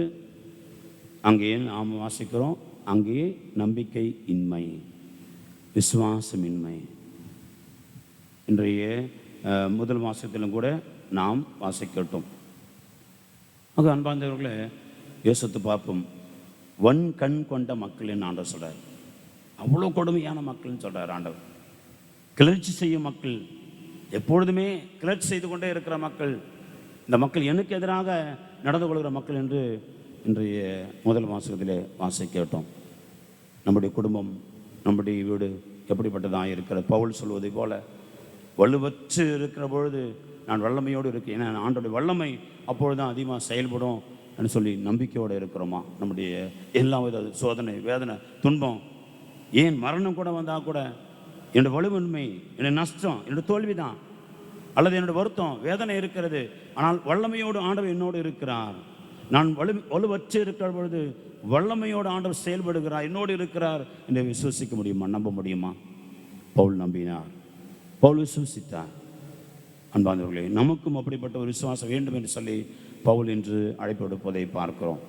அங்கேயே நாம் வாசிக்கிறோம், அங்கேயே நம்பிக்கை இன்மை, விசுவாசமின்மை. இன்றைய முதல் மாசத்திலும் கூட நாம் வாசிக்கட்டும். ஆக அன்பார்ந்தவர்களே, யோசித்து பார்ப்போம். வன் கண் கொண்ட மக்கள்னு ஆண்டவர் சொல்கிறார். அவ்வளோ கொடுமையான மக்கள்னு சொல்கிறார் ஆண்டவர். கிளர்ச்சி செய்யும் மக்கள், எப்பொழுதுமே கிளர்ச்சி செய்து கொண்டே இருக்கிற மக்கள், இந்த மக்கள் எனக்கு எதிராக நடந்து கொள்கிற மக்கள் என்று இன்றைய முதல் மாசத்திலே வாசிக்கட்டும். நம்முடைய குடும்பம், நம்முடைய வீடு எப்படிப்பட்டதாக இருக்கிறது? பவுல் சொல்வதை போல, வலுவற்று இருக்கிற பொழுது நான் வல்லமையோடு இருக்கேன், ஏன்னா ஆண்டோடைய வல்லமை அப்பொழுது தான் அதிகமாக செயல்படும் என்று சொல்லி நம்பிக்கையோடு இருக்கிறோமா? நம்முடைய எல்லா வித சோதனை, வேதனை, துன்பம், ஏன் மரணம் கூட வந்தால் கூட என்னுடைய வலுவின்மை, என்னுடைய நஷ்டம், என்னுடைய தோல்வி தான், அல்லது என்னுடைய வருத்தம், வேதனை இருக்கிறது, ஆனால் வல்லமையோடு ஆண்டவர் என்னோடு இருக்கிறார். நான் வலுவற்று இருக்கிற பொழுது வல்லமையோடு ஆண்டவர் செயல்படுகிறார், என்னோடு இருக்கிறார் என்று விசுவசிக்க முடியுமா? நம்ப முடியுமா? பவுல் நம்பினார், பவுல் விசுவசித்தார். அன்பார்ந்தவர்களே, நமக்கும் அப்படிப்பட்ட ஒரு விசுவாசம் வேண்டும் என்று சொல்லி பவுல் என்று அழைப்பு விடுப்பதை பார்க்கிறோம்.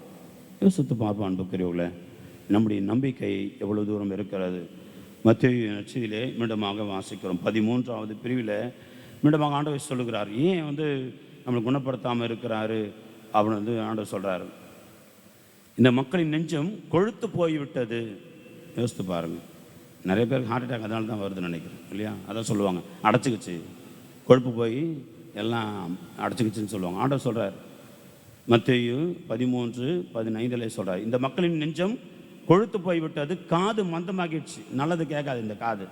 யோசித்து பார்ப்போம் அன்புக்குரியவர்களே, நம்முடைய நம்பிக்கை எவ்வளவு தூரம் இருக்கிறது? மத்தேயு நற்செய்தியிலே மீண்டுமாக வாசிக்கிறோம். 13வது பிரிவில் மீண்டுமாக ஆண்டவர் சொல்லுகிறார், ஏன் நம்மளை குணப்படுத்தாமல் இருக்கிறாரு அப்படின்னு ஆண்டவர் சொல்கிறார். இந்த மக்களின் நெஞ்சம் கொழுத்து போய்விட்டது. யோசித்து பாருங்கள், நிறைய பேருக்கு ஹார்ட் அட்டாக் அதனால தான் வருதுன்னு நினைக்கிறேன், இல்லையா? அதான் சொல்லுவாங்க, அடைச்சிக்கிச்சு, கொழுப்பு போய் எல்லாம் அடைச்சிக்கிச்சுன்னு சொல்லுவாங்க. ஆண்டவர் சொல்கிறார், மத்தேயு 13:15 சொல்கிறார், இந்த மக்களின் நெஞ்சம் கொழுத்து போய்விட்டது, காது மந்தமாகிடுச்சு, நல்லது கேட்காது இந்த காது.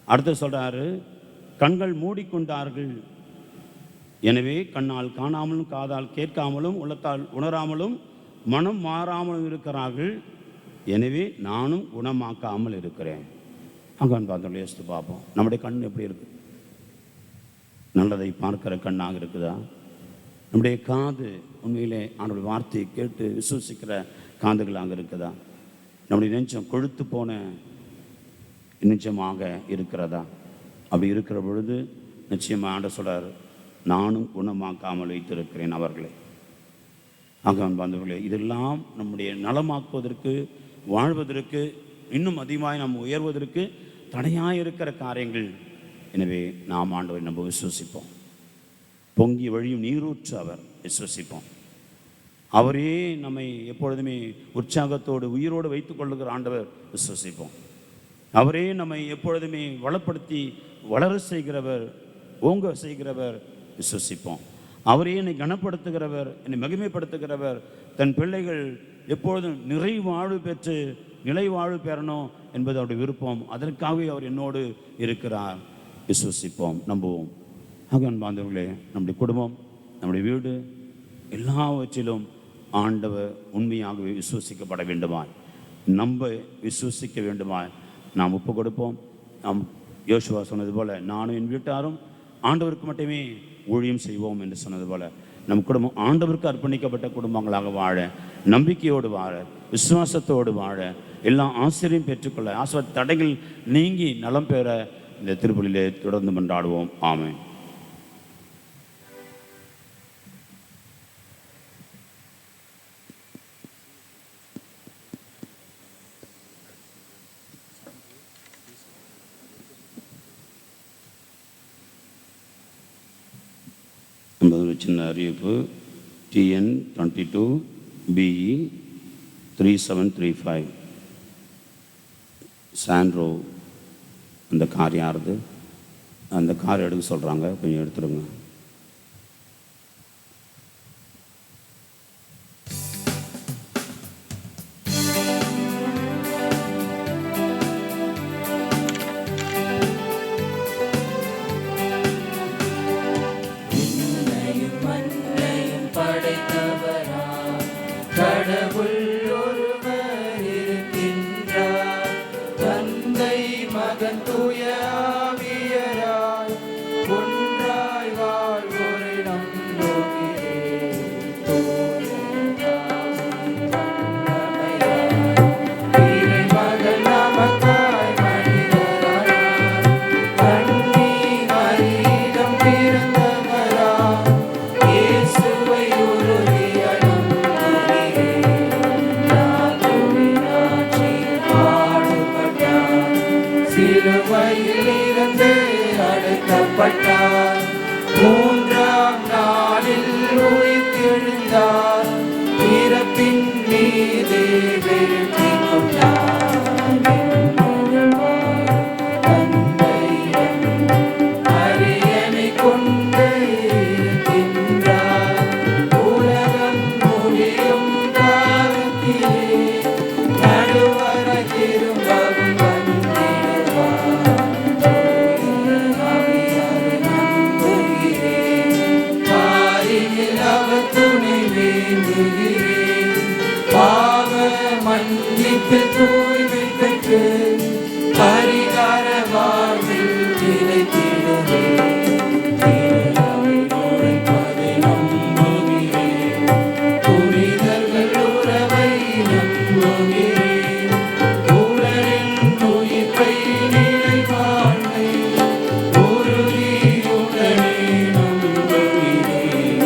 அடுத்து சொல்கிறாரு, கண்கள் மூடிக்கொண்டார்கள், எனவே கண்ணால் காணாமலும், காதால் கேட்காமலும், உள்ளத்தால் உணராமலும், மனம் மாறாமலும் இருக்கிறார்கள், எனவே நானும் குணமாக்காமல் இருக்கிறேன். அங்கே பார்த்தோம், யோசித்து பார்ப்போம், நம்முடைய கண் எப்படி இருக்குது? நல்லதை பார்க்கிற கண்ணாக இருக்குதா? நம்முடைய காது உண்மையிலே ஆண்டவருடைய வார்த்தையை கேட்டு விசுவசிக்கிற காதுகளாக இருக்குதா? நம்முடைய நெஞ்சம் கொழுத்து போன நெஞ்சமாக இருக்கிறதா? அப்படி இருக்கிற பொழுது நிச்சயமாக ஆண்டவர் சொல்றார், நானும் குணமாக்காமல் வைத்திருக்கிறேன் அவர்களை. ஆக அன்பார்ந்தவர்களே, இதெல்லாம் நம்முடைய நலமாக்குவதற்கு, வாழ்வதற்கு, இன்னும் அதிகமாக நாம் உயர்வதற்கு தடையாக இருக்கிற காரியங்கள். எனவே நாம் ஆண்டவரை நம்ம விசுவசிப்போம். பொங்கி வழியும் நீரூற்று அவர், விசுவசிப்போம். அவரே நம்மை எப்பொழுதுமே உற்சாகத்தோடு உயிரோடு வைத்துக் கொள்ளுகிற ஆண்டவர், விசுவசிப்போம். அவரே நம்மை எப்பொழுதுமே வளப்படுத்தி வளர செய்கிறவர், ஓங்க செய்கிறவர் விசுவசிப்போம். அவரையே என்னை கனப்படுத்துகிறவர், என்னை மகிமைப்படுத்துகிறவர், தன் பிள்ளைகள் எப்பொழுதும் நிறைவாழ்வு பெற்று நிலைவாழ்வு பெறணும் என்பது அவருடைய விருப்பம். அதற்காகவே அவர் என்னோடு இருக்கிறார். விசுவசிப்போம், நம்புவோம். ஆக அன்பார்ந்தவர்களே, நம்முடைய குடும்பம், நம்முடைய வீடு எல்லாவற்றிலும் ஆண்டவர் உண்மையாகவே விசுவசிக்கப்பட வேண்டுமாய், நம்ப விசுவசிக்க வேண்டுமாய் நாம் ஒப்பு கொடுப்போம். நாம் யோசுவா சொன்னது போல, நானும் என் வீட்டாரும் ஆண்டவருக்கு மட்டுமே ஊழியம் செய்வோம் என்று சொன்னது போல, நம் குடும்பம் ஆண்டவருக்கு அர்ப்பணிக்கப்பட்ட குடும்பங்களாக வாழ, நம்பிக்கையோடு வாழ, விசுவாசத்தோடு வாழ, எல்லா ஆசிரியம் பெற்றுக்கொள்ள, ஆசிரியர் தடைகள் நீங்கி நலம் பெற இந்த திருப்பலியிலே தொடர்ந்து கொண்டாடுவோம். ஆமென். ஒரு சின்ன அறிவிப்பு. TN 22 BE 3735 சாண்ட்ரோ அந்த கார் யாருது? அந்த கார் எடுக்க சொல்கிறாங்க, கொஞ்சம் எடுத்துடுங்க. சிலுவையிலிருந்து அழைக்கப்பட்டார், மூன்றாம் நாளில் உயிர்த்தெழுந்தார், பிறப்பின் மீது வெற்றி கொண்டார். தந்தையிடம் அரியணை கொண்டு இருக்கின்றார், உலகம் முடியும் காலத்திலே நடுவர திரும்பவும் மன்னிப்பு தூய்மை பெற்று பரிகார வாழ்வில் நிலைத்திடுவேன். உழைப்பதை நம்புகிறேன், புனிதர்கள் உறவை நம்புகிறேன், உடலின் உயிர்ப்பை நிலை வாழ்வை உறுதியுடனே நம்புகிறேன்.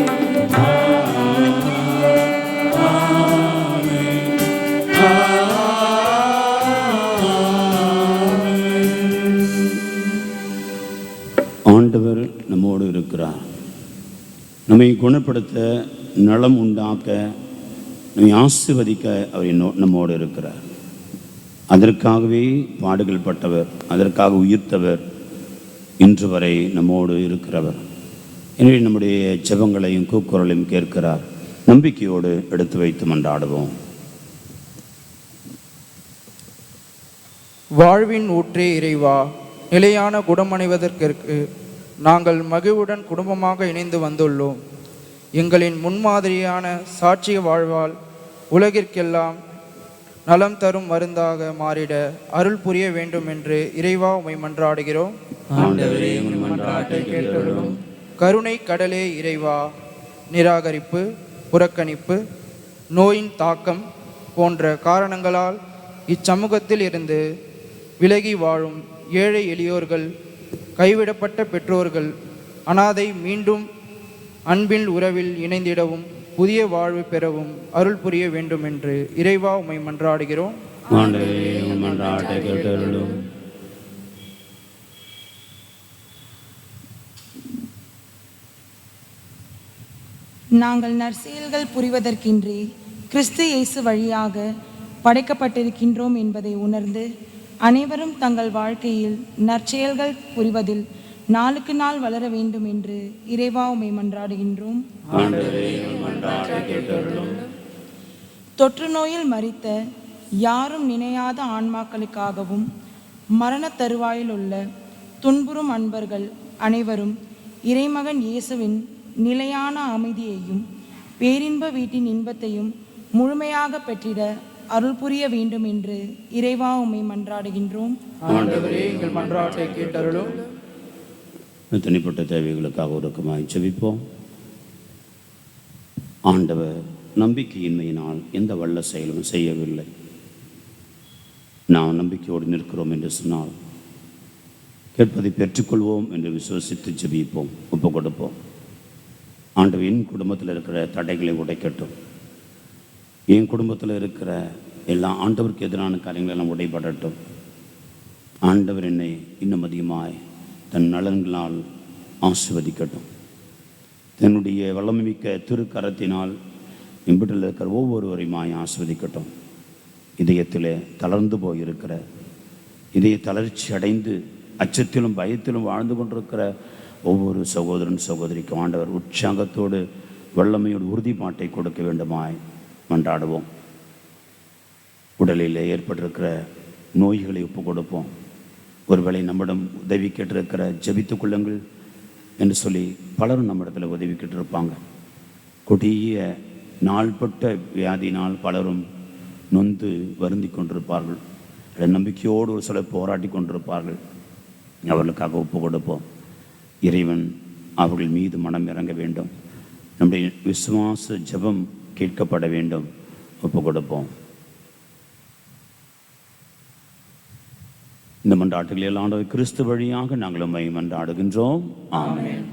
ஆண்டவர் நம்மோடு இருக்கிறார். நம்மை குணப்படுத்த, நலம் உண்டாக்க, நம்மை ஆசீர்வதிக்க அவர் நம்மோடு இருக்கிறார். அதற்காகவே பாடுகள் பட்டவர், அதற்காக உயிர்த்தவர், இன்று வரை நம்மோடு இருக்கிறவர். எனவே நம்முடைய ஜெபங்களையும் கூக்குரலையும் கேட்கிறார். நம்பிக்கையோடு எடுத்து வைத்து மன்றாடுவோம். வாழ்வின் ஊற்றே இறைவா, நிலையான குணமடைவதற்கு நாங்கள் மகிழ்வுடன் குடும்பமாக இணைந்து வந்துள்ளோம். எங்களின் முன்மாதிரியான சாட்சிய வாழ்வால் உலகிற்கெல்லாம் நலம் தரும் மருந்தாக மாறிட அருள் புரிய வேண்டும் என்று இறைவா உம்மை மன்றாடுகிறோம். கருணை கடலே இறைவா, நிராகரிப்பு, புறக்கணிப்பு, நோயின் தாக்கம் போன்ற காரணங்களால் இச்சமூகத்தில் இருந்து விலகி வாழும் ஏழை எளியோர்கள், கைவிடப்பட்ட பெற்றோர்கள், அனாதை மீண்டும் அன்பின் உறவில் இணைந்திடவும் புதிய வாழ்வு பெறவும் அருள் புரிய வேண்டும் என்று இறைவா உம்மை மன்றாடுகிறோம். நாங்கள் நற்செயல்கள் புரிவதற்கின்றி கிறிஸ்து இயேசு வழியாக படைக்கப்பட்டிருக்கின்றோம் என்பதை உணர்ந்து அனைவரும் தங்கள் வாழ்க்கையில் நற்செயல்கள் புரிவதில் நாளுக்கு நாள் வளர வேண்டும் என்று இறைவா உம்மை மன்றாடுகின்றோம். தொற்று நோயில் மரித்த யாரும் நினையாத ஆன்மாக்களுக்காகவும் மரண தருவாயில் உள்ள துன்புறும் அன்பர்கள் அனைவரும் இறைமகன் இயேசுவின் நிலையான அமைதியையும் பேரின்ப வீட்டின் இன்பத்தையும் முழுமையாக பெற்றிட அருள் புரிய வேண்டும் என்று இறைவா உம்மை மன்றாடுகின்றோம். ஆண்டவரே, எங்கள் மன்றாட்டை கேட்டருளும். தனிப்பட்ட தேவைகளுக்காக உருக்கமாய் ஜெபிப்போம். ஆண்டவர் நம்பிக்கையின்மையினால் எந்த வல்ல செயலும் செய்யவில்லை. நாம் நம்பிக்கையோடு நிற்கிறோம் என்று சொன்னால் கேட்பதை பெற்றுக்கொள்வோம் என்று விசுவசித்து ஜெபிப்போம், ஒப்பு கொடுப்போம். ஆண்டவர் என் குடும்பத்தில் இருக்கிற தடைகளை உடைக்கட்டும். என் குடும்பத்தில் இருக்கிற எல்லா ஆண்டவருக்கு எதிரான காரியங்களெல்லாம் உடைபடட்டும். ஆண்டவர் என்னை இன்னும் அதிகமாய் தன் நலன்களால் ஆசிர்வதிக்கட்டும். தன்னுடைய வல்லமைமிக்க திருக்கரத்தினால் இம்பிட்டில் இருக்கிற ஒவ்வொருவரையுமாய் ஆசிர்வதிக்கட்டும். இதயத்தில் தளர்ந்து போயிருக்கிற, இதய தளர்ச்சி அடைந்து அச்சத்திலும் பயத்திலும் வாழ்ந்து கொண்டிருக்கிற ஒவ்வொரு சகோதரன் சகோதரிக்கும் ஆண்டவர் உற்சாகத்தோடு வல்லமையோடு உறுதிப்பாட்டை கொடுக்க வேண்டுமாய் மன்றாடுவோம். உடலில் ஏற்பட்டிருக்கிற நோய்களை ஒப்பு கொடுப்போம். ஒருவேளை நம்மிடம் உதவி கேட்டிருக்கிற ஜெபித்துக் கொள்ளுங்கள் என்று சொல்லி பலரும் நம்மிடத்தில் உதவி கேட்டிருப்பாங்க. கொடிய நாள்பட்ட வியாதியினால் பலரும் நொந்து வருந்தி கொண்டிருப்பார்கள். நம்பிக்கையோடு ஒரு சிலர் போராடி கொண்டிருப்பார்கள். அவர்களுக்காக ஒப்பு கொடுப்போம். இறைவன் அவர்கள் மீது மனம் இறங்க வேண்டும். நம்முடைய விசுவாச ஜெபம் கேட்கப்பட வேண்டும். ஒப்பு கொடுப்போம். இந்த மன்றாட்டுகளில் ஆண்டவர் கிறிஸ்து வழியாக நாங்கள் உம்மை மன்றாடுகின்றோம். ஆமென்.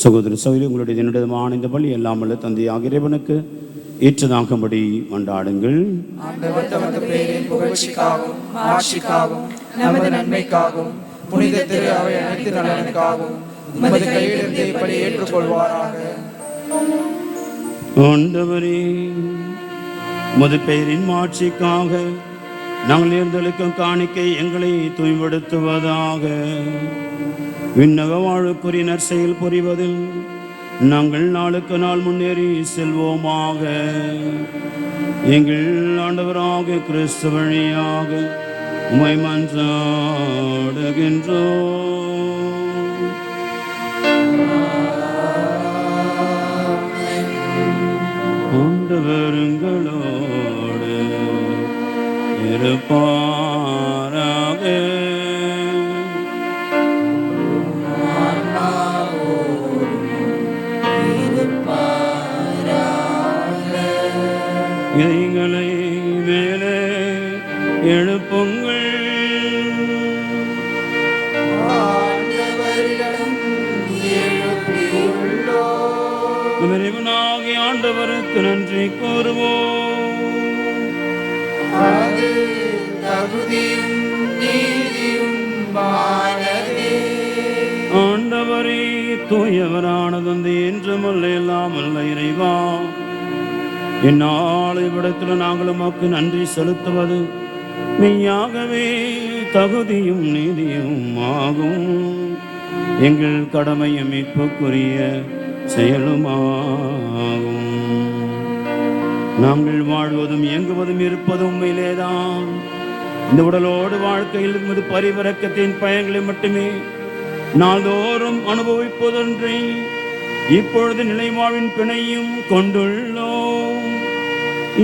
சகோதர சகோதரி, உங்களுடைய தினமான இந்த பலி எல்லாமல்ல தந்தையாக இறைவனுக்கு ஏற்றதாகும்படி மன்றாடுங்கள். ஆண்டவர் தமது பெயரின் புகழ்ச்சிக்காகவும் ஆட்சிக்காகவும் நமது நன்மைக்காகவும் புனித திரு அவை அனைத்து நலனுக்காகவும் உமது கையிலிருந்து இப்படி ஏற்றுக்கொள்வாராக. ஆண்டவரே, உமது பெயரின் மாட்சிக்காக நாங்கள் நேர்ந்தளிக்கும் காணிக்கை எங்களை தூய்மைப்படுத்துவதாக. விண்ணக வாழ்வுக்குரிய நற்செயல் புரிவதில் நாங்கள் நாளுக்கு நாள் முன்னேறி செல்வோமாக. எங்கள் ஆண்டவராக கிறிஸ்து வழியாக உம்மை மன்றாடுகின்றோம். ஆண்டவருங்களோடு இருப்பாராக. எங்களை மேலே எழுப்புங்கள். இறைவனாகிய ஆண்டவருக்கு நன்றி கூறுவோம். அது தகுதியும் நீதியுமானதே. ஆண்டவரே தூயவரான தந்தை என்றுமல்ல எல்லாமல்ல இறைவா, இந்நாளை விடத்தில் நாங்கள் உமக்கு நன்றி செலுத்துவது மெய்யாகவே தகுதியும் நீதியும் ஆகும். எங்கள் கடமையும் மீட்புக்குரிய செயலுமாகும். நாங்கள் வாழ்வதும் இயங்குவதும் இருப்பதும் உண்மையிலேதான். இந்த உடலோடு வாழ்க்கையில் இது பரிவரக்கத்தின் பயன்களை மட்டுமே நாள்தோறும் அனுபவிப்பதொன்றி இப்பொழுது நிலைவாழ்வின் பிணையும் கொண்டுள்ளோம்.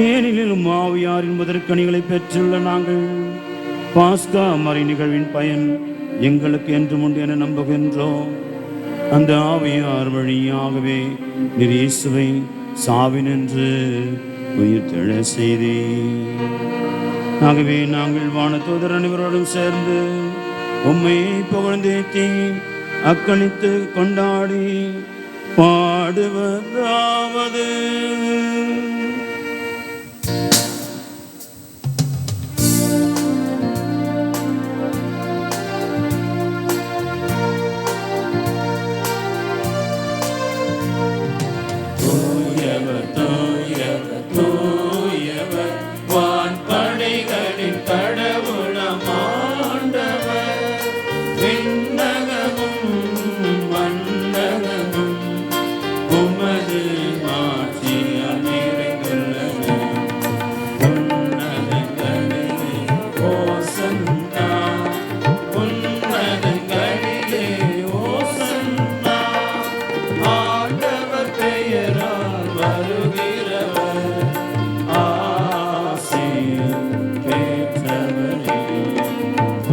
ஏனெனிலும் ஆவியாரின் முதற்கனிகளை பெற்றுள்ள நாங்கள் பாஸ்கா மறை நிகழ்வின் பயன் எங்களுக்கு என்று உண்டு என நம்புகின்றோம். அந்த ஆவியார் வழியாகவே நீர் இயேசுவை சாவினின்று உயிர் தெழ செய்தீர். ஆகவே நாங்கள் வானதூதர் அனைவரோடும் சேர்ந்து உம்மை புகழ்ந்தேத்தி அக்களித்து கொண்டாடி பாடுவதாவது. தூயவர் தூயவர் தூயவர் வான்படைகளின் கடவுளம் ஆண்டவர். விண்ணகமும் மண்ணகமும் உமது மாட்சியால் நிறைந்துள்ளன. உன்னதங்களிலே ஓசன்னா, உன்னதங்களிலே ஓசன்னா. ஆண்டவர் பெயரால் வருகிறவர் ஆசி பெற்றவரே.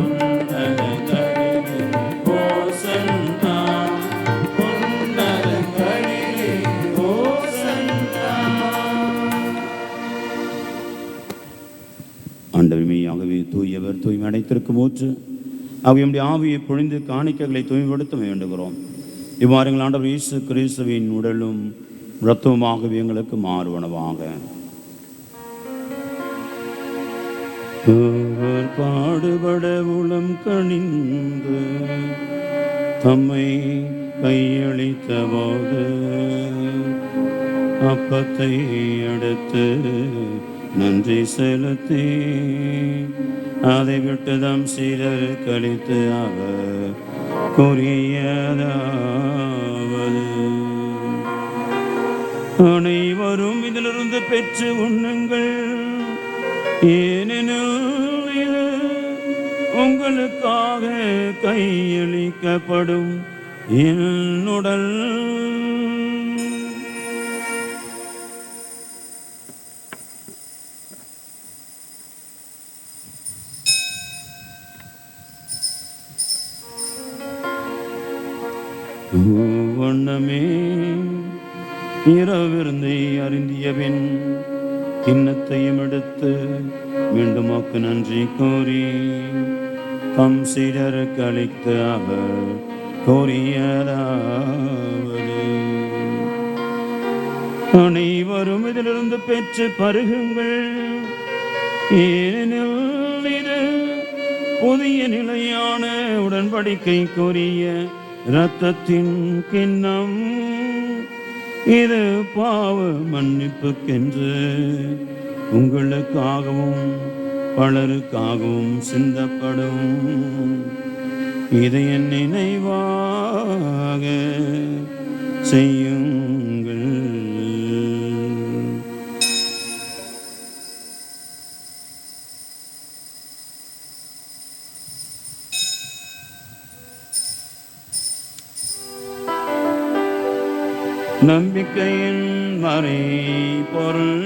உன்னதங்களிலே ஓசன்னா, உன்னதங்களிலே ஓசன்னா. ஆண்டவர் மெய்யாகவே தூயவர், தூய்மை அனைத்திற்கும் ஊற்று. அவருடைய ஆவியை பொழிந்து காணிக்கைகளை தூய்மைப்படுத்த வேண்டுகிறோம். இவ்வாறு எங்கள் ஆண்டவர் இயேசு கிறிஸ்துவின் உடலும் இரத்தமுமாகவே எங்களுக்கு மாறுவனவாக. அவர் பாடுபட உளம் கனிந்து தம்மை கையளித்த போது அப்பத்தை எடுத்து நன்றி செலுத்தி அதை விட்டு தம் சீடருக்கு அளித்து அவர் கூறியதாவது, அனைவரும் இதிலிருந்து பெற்று உண்ணுங்கள். ஏனெனில் இது உங்களுக்காக கையளிக்கப்படும் என் உடல். வண்ணமே இரவிருந்தை அருந்தியபின் கிண்ணத்தையும் எடுத்து மீண்டும் மக்கு நன்றி கூறி தம் சீடருக்கு அளித்து அவர் கூறியதாவது, அனைவரும் இதிலிருந்து பெற்று பருகுங்கள். ஏனெனில் இது புதிய நிலையான உடன்படிக்கைக்குரிய இரத்தத்தின் கிண்ணம். இது பாவ மன்னிப்புக்கென்று உங்களுக்காகவும் பலருக்காகவும் சிந்தப்படும். இதை என் நினைவாக செய்யும். நம்பிக்கையின் மறை பொருள்.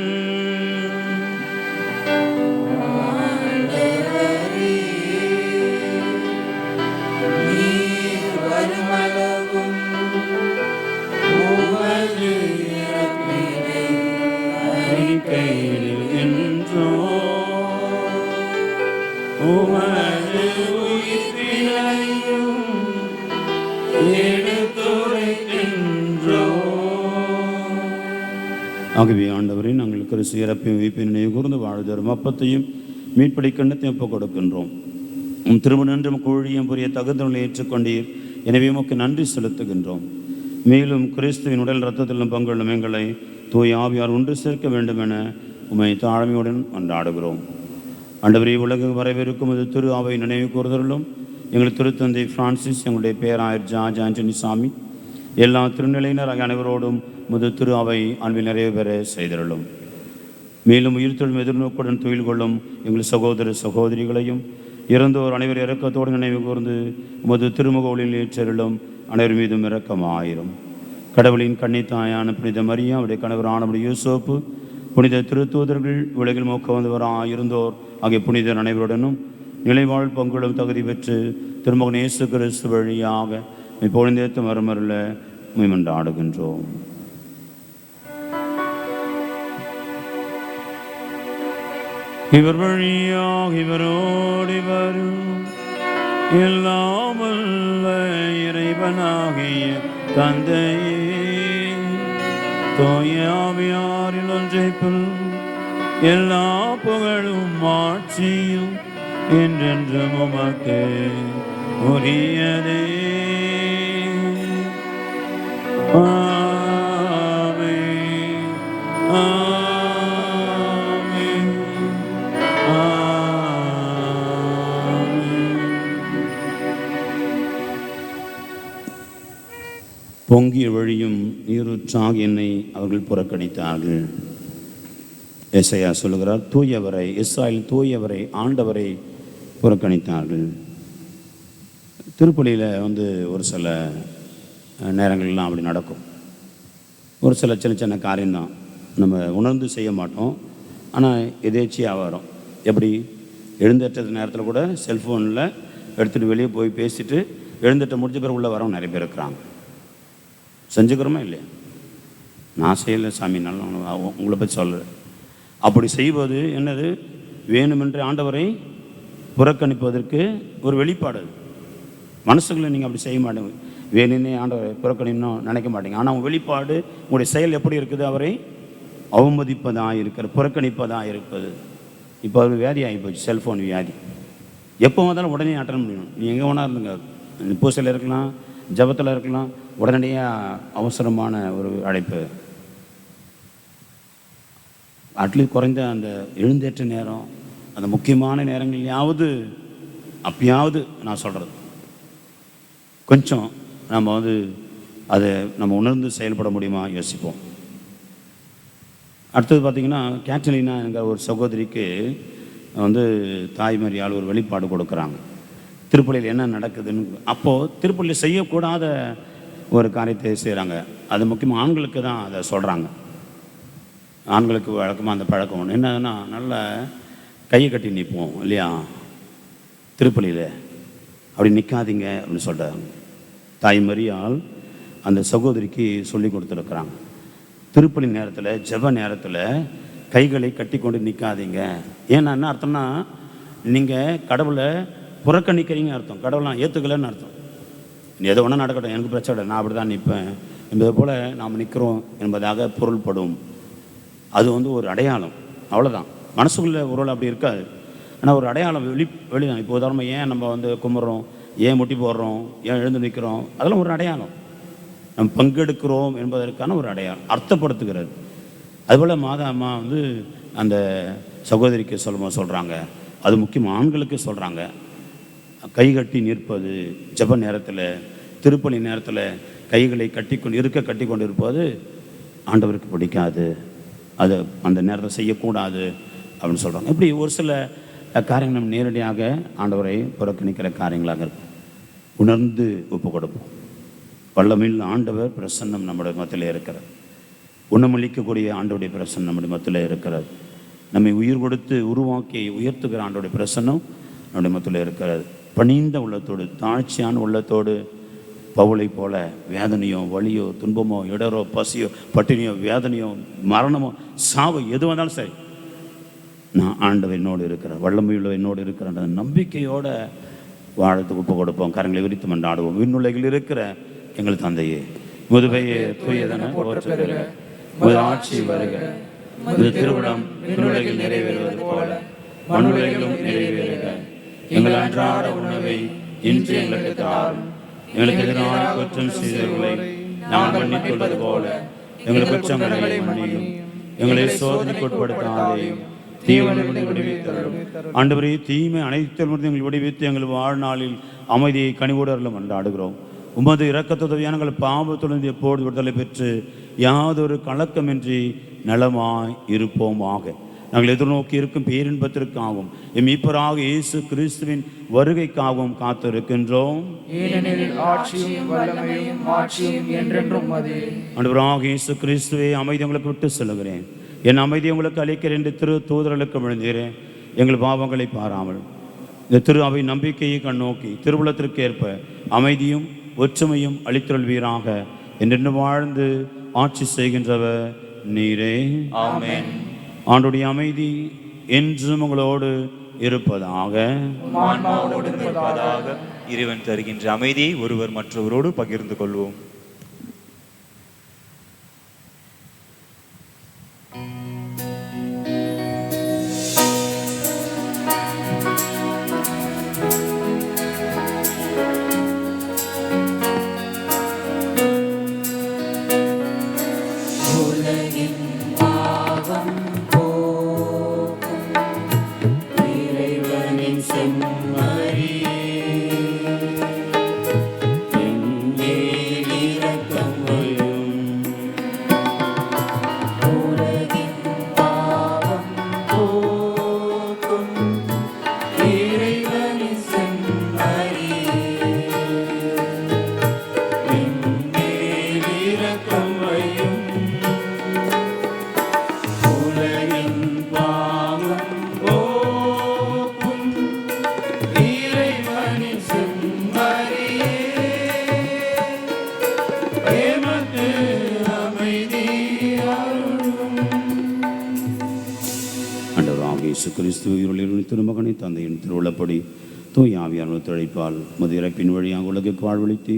உமது உயிர்ப்பினையும் எடுத்துரைக்கின்றோம். ஆகவே ஆண்டவரே, நாங்கள் கிறிஸ்து இறப்பையும் உயிர்ப்பையும் நினைவு கூர்ந்து வாழ்தரும் அப்பத்தையும் மீட்படி கண்ணத்தையும் ஒப்புக் கொடுக்கின்றோம். உம் திருமணம் கோழியும் புரிய தகுந்தவர்களை ஏற்றுக்கொண்டீர். எனவே உமக்கு நன்றி செலுத்துகின்றோம். மேலும் கிறிஸ்துவின் உடல் இரத்தத்திலும் பங்குள்ள எங்களை தூய் ஆவியார் ஒன்று சேர்க்க வேண்டும் என உம்மை தாழ்மையுடன் கொண்டாடுகிறோம். ஆண்டவரே, உலக வரவிருக்கும் அது திரு அவை நினைவு கூறுதலும் எங்கள் திருத்தந்தை பிரான்சிஸ், எங்களுடைய பேராயர் ஜார்ஜ் ஆண்டனி சாமி, எல்லா திருநிலையினர் அனைவரோடும் முது திரு அவை அன்பில் நிறைவு பெற செய்திருளும். மேலும் உயிர்த்தெழும் எதிர்நோக்குடன் துயில் கொள்ளும் எங்கள் சகோதர சகோதரிகளையும் இறந்தோர் அனைவர் இறக்கத்தோடு நினைவு கூர்ந்து உமது திருமுகவலில் ஏற்றருளும். அனைவர் மீதும் இரக்கமாயிரும். கடவுளின் கன்னித்தாயான புனித மரியா, அவருடைய கணவரானபடி யூசோப்பு, புனித திருத்தூதர்கள், உலகில் மோக்க வந்தவராக இருந்தோர் ஆகிய புனிதர் அனைவருடனும் நிலைவாழ் பங்குகளும் தகுதி பெற்று திருமகன் இயேசு கிறிஸ்து வழியாக இப்பொழுந்தேத்து மறுமருள மேமன்றாடுகின்றோம். இவர் வழியாக இவரோடு வரும் எல்லாமல்ல இறைவனாகிய தந்தையே, தூய ஆவியாரில் ஒன்றைப்பில் எல்லா புகழும் ஆட்சியும் என்றென்றும் உமக்கு உரியதே. ஆமென், ஆமென், ஆமென். பொங்கிய வழியும் நீருற்றாக என்னை அவர்கள் புறக்கணித்தார்கள். எசையா சொல்லுகிறார், தூயவரை, இஸ்ராயல் தூயவரை, ஆண்டவரை புறக்கணித்தார்கள். திருப்பலியில் ஒரு சில நேரங்கள்லாம் அப்படி நடக்கும். ஒரு சில சின்ன சின்ன காரியம்தான் நம்ம உணர்ந்து செய்ய மாட்டோம், ஆனால் எதேச்சியாக வரும். எப்படி எழுந்தேற்ற நேரத்தில் கூட செல்ஃபோனில் எடுத்துகிட்டு வெளியே போய் பேசிட்டு எழுந்துட்ட முடிஞ்ச பிறகு உள்ளே வரவங்க நிறைய பேர் இருக்கிறாங்க. செஞ்சுக்கிறோமா இல்லையா? நான் செய்யலை சாமி, நல்லா உங்களை பற்றி சொல்கிறேன். அப்படி செய்வது என்னது? வேணுமென்று ஆண்டவரை புறக்கணிப்பதற்கு ஒரு வெளிப்பாடு. மனசுக்குள்ளே நீங்கள் அப்படி செய்ய மாட்டீங்க, வேணுன்னே ஆண்டவரை புறக்கணின்னு நினைக்க மாட்டீங்க. ஆனால் அவங்க வெளிப்பாடு, உங்களுடைய செயல் எப்படி இருக்குது? அவரை அவமதிப்பதாக இருக்கிற, புறக்கணிப்பதாக இருப்பது. இப்போ அது வியாதி ஆகி போச்சு, செல்ஃபோன் வியாதி. எப்போ வந்தாலும் உடனே அட்டன் முடியும். நீ எங்கே வேணா இருந்துங்க, பூசையில் இருக்கலாம், ஜபத்தில் இருக்கலாம், உடனடியாக அவசரமான ஒரு அழைப்பு. அட்லீஸ்ட் குறைந்த அந்த எழுந்தேற்ற நேரம், அந்த முக்கியமான நேரங்கள்லையாவது அப்பயாவது நான் சொல்கிறது கொஞ்சம் நம்ம அதை நம்ம உணர்ந்து செயல்பட முடியுமா யோசிப்போம். அடுத்தது பார்த்திங்கன்னா, கேட்டலினா என்கிற ஒரு சகோதரிக்கு தாய்மறியால் ஒரு வெளிப்பாடு கொடுக்குறாங்க. திருப்பலியில் என்ன நடக்குதுன்னு. அப்போது திருப்பலியில் செய்யக்கூடாத ஒரு காரியத்தை செய்கிறாங்க. அது முக்கியமாக ஆண்களுக்கு தான் அதை சொல்கிறாங்க. ஆண்களுக்கு வழக்கமாக அந்த பழக்கம் ஒன்று என்னதுன்னா, நல்லா கையை கட்டி நிற்போம் இல்லையா திருப்பலியில். அப்படி நிற்காதீங்க அப்படின்னு சொல்கிறாங்க. தாய்மறியால் அந்த சகோதரிக்கு சொல்லி கொடுத்துருக்குறாங்க. திருப்பலி நேரத்தில், ஜெப நேரத்தில் கைகளை கட்டி கொண்டு நிற்காதீங்க. ஏன்னா என்ன அர்த்தம்னா, நீங்கள் கடவுளை புறக்கணிக்கிறீங்க அர்த்தம். கடவுளை ஏற்றுக்கலைன்னு அர்த்தம். எதை ஒன்றா நடக்கட்டும், எனக்கு பிரச்சனை இல்லை, நான் அப்படி தான் நிற்பேன் என்பது போல் நாம் நிற்கிறோம் என்பதாக பொருள்படும். அது ஒரு அடையாளம், அவ்வளோதான். மனசுக்குள்ளே ஒரு அப்படி இருக்காது, ஆனால் ஒரு அடையாளம் வெளிதான். இப்போ உதாரணமாக ஏன் நம்ம கும்பிட்றோம், ஏன் முட்டி போடுறோம், ஏன் எழுந்து நிற்கிறோம், அதெல்லாம் ஒரு அடையாளம். நம்ம பங்கெடுக்கிறோம் என்பதற்கான ஒரு அடையாளம், அர்த்தப்படுத்துகிறது. அதுபோல் மாதா அம்மா அந்த சகோதரிக்கு சொல்கிறாங்க. அது முக்கியமாக ஆண்களுக்கு சொல்கிறாங்க. கைகட்டி நிற்பது, ஜெப நேரத்தில், திருப்பலி நேரத்தில் கைகளை கட்டி கொண்டு இருப்பது ஆண்டவருக்கு பிடிக்காது. அது அந்த நேரத்தில் செய்யக்கூடாது அப்படின்னு சொல்கிறாங்க. இப்படி ஒரு சில காரியங்கள் நம்ம நேரடியாக ஆண்டவரை புறக்கணிக்கிற காரியங்களாக இருக்கும். உணர்ந்து ஒப்பு கொடுப்போம். வல்லமையில் ஆண்டவர் பிரசன்னம் நம்முடைய மத்தியில் இருக்கிறது. உணமளிக்கக்கூடிய ஆண்டோடைய பிரசன்னம் நம்முடைய மத்தியில் இருக்கிறது. நம்மை உயிர் கொடுத்து உருவாக்கி உயர்த்துகிற ஆண்டோடைய பிரசன்னம் நம்முடைய மத்தியில் இருக்கிறது. பணிந்த உள்ளத்தோடு, தாழ்ச்சியான உள்ளத்தோடு, பவுளை போல வேதனையோ வலியோ துன்பமோ இடரோ பசியோ பட்டினியோ வேதனையோ மரணமோ சாவோ எது வந்தாலும் சரி, நான் ஆண்டவர் என்னோடு இருக்கிறேன், வல்லமையுள்ள என்னோடு இருக்கிறேன் நம்பிக்கையோட வாழத்துக்கு ஒப்பு கொடுப்போம். கரங்களை விரித்து மன்றாடுவோம். விண்ணுலகில் இருக்கிற எங்கள் தந்தையே, முதுபையே தூயதென போற்றப்பெறுக, உமது ஆட்சி வருக, உமது திருவுளம் விண்ணுலகில் நிறைவேறுவது போல மண்ணுலகிலும் நிறைவேறுக. எங்கள் அன்றாட உணவை இன்று எங்களுக்கு தாரும். எங்களுக்கு எதிரான குற்றம் செய்தவர்களை நாங்கள் மன்னித்துள்ளது போல எங்கள் குற்றங்களை மன்னியும். எங்களை சோதனைக்கு உட்படுத்தாதேயும், தீமையிலிருந்து விடுவித்தருளும். ஆண்டவரே, தீமை அனைத்திலிருந்து எங்களை விடுவித்து எங்கள் வாழ்நாளில் அமைதியை கனிவோடு அருளும் மன்றாடுகிறோம். உமது இரக்கத்துதவியான எங்கள் பாவத்துடன் எப்போது விடுதலை பெற்று யாதொரு கலக்கமின்றி நலமாய் இருப்போமாக. நாங்கள் எதிர்நோக்கி இருக்கும் பேரின்பத்திற்காகவும் மீட்பராக இயேசு கிறிஸ்துவின் வருகைக்காகவும் காத்திருக்கின்றோம். ஏனெனில் ஆட்சியும் வல்லமையும் மாட்சியும் என்றென்றும் உமதே. ஆண்டவராக இயேசு கிறிஸ்துவை அமைதி உங்களுக்கு விட்டு செல்கிறேன், என் அமைதி உங்களுக்கு அளிக்கிறேன் என்று திரு தூதர்களுக்கு விழுந்தீரேன். எங்கள் பாவங்களை பாராமல் இந்த திரு அவை நம்பிக்கையை கண்ணோக்கி திருவுளத்திற்கு ஏற்ப அமைதியும் ஒற்றுமையும் அளித்தருள்வீராக. என்றென்று வாழ்ந்து ஆட்சி செய்கின்றவர் நீரே. ஆமென். ஆண்டுடைய அமைதி என்றும் உங்களோடு இருப்பதாக. இறைவன் தருகின்ற அமைதியை ஒருவர் மற்றவரோடு பகிர்ந்து கொள்வோம். திருமகனை தந்தையின் திருவுள்ளப்படி தூய் ஆவியான ஒத்துழைப்பால் மது இறப்பின் வழியாக உலகுக்கு வாழ்வழித்து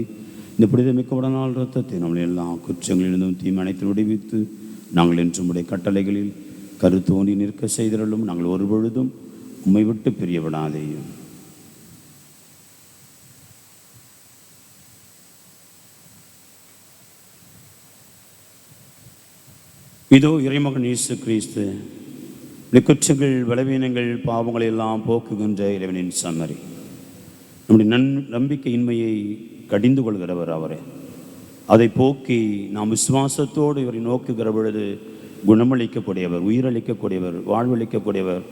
இந்த புனிதமிக்க உடனால் இரத்தத்தை நம்மளை எல்லா குற்றங்களிலிருந்தும் தீமை அனைத்து விடுவித்து நாங்கள் என்றும் உடைய கட்டளைகளில் கருத்தோன்றி நிற்க செய்தலும் நாங்கள் ஒரு பொழுதும் உம்மை விட்டு பிரியவிடாதேயும். இதோ இறைமகன் இயேசு கிறிஸ்து குற்றங்கள் பலவீனங்கள் பாவங்களை எல்லாம் போக்குகின்ற இறைவனின் சம்மரி. நம்முடைய நம்பிக்கையின்மையை கடிந்து கொள்கிறவர் அவரே. அதை போக்கி நாம் விசுவாசத்தோடு இவரை நோக்குகிற பொழுது குணமளிக்கக்கூடியவர், உயிரளிக்கக்கூடியவர், வாழ்வளிக்கக்கூடியவர்,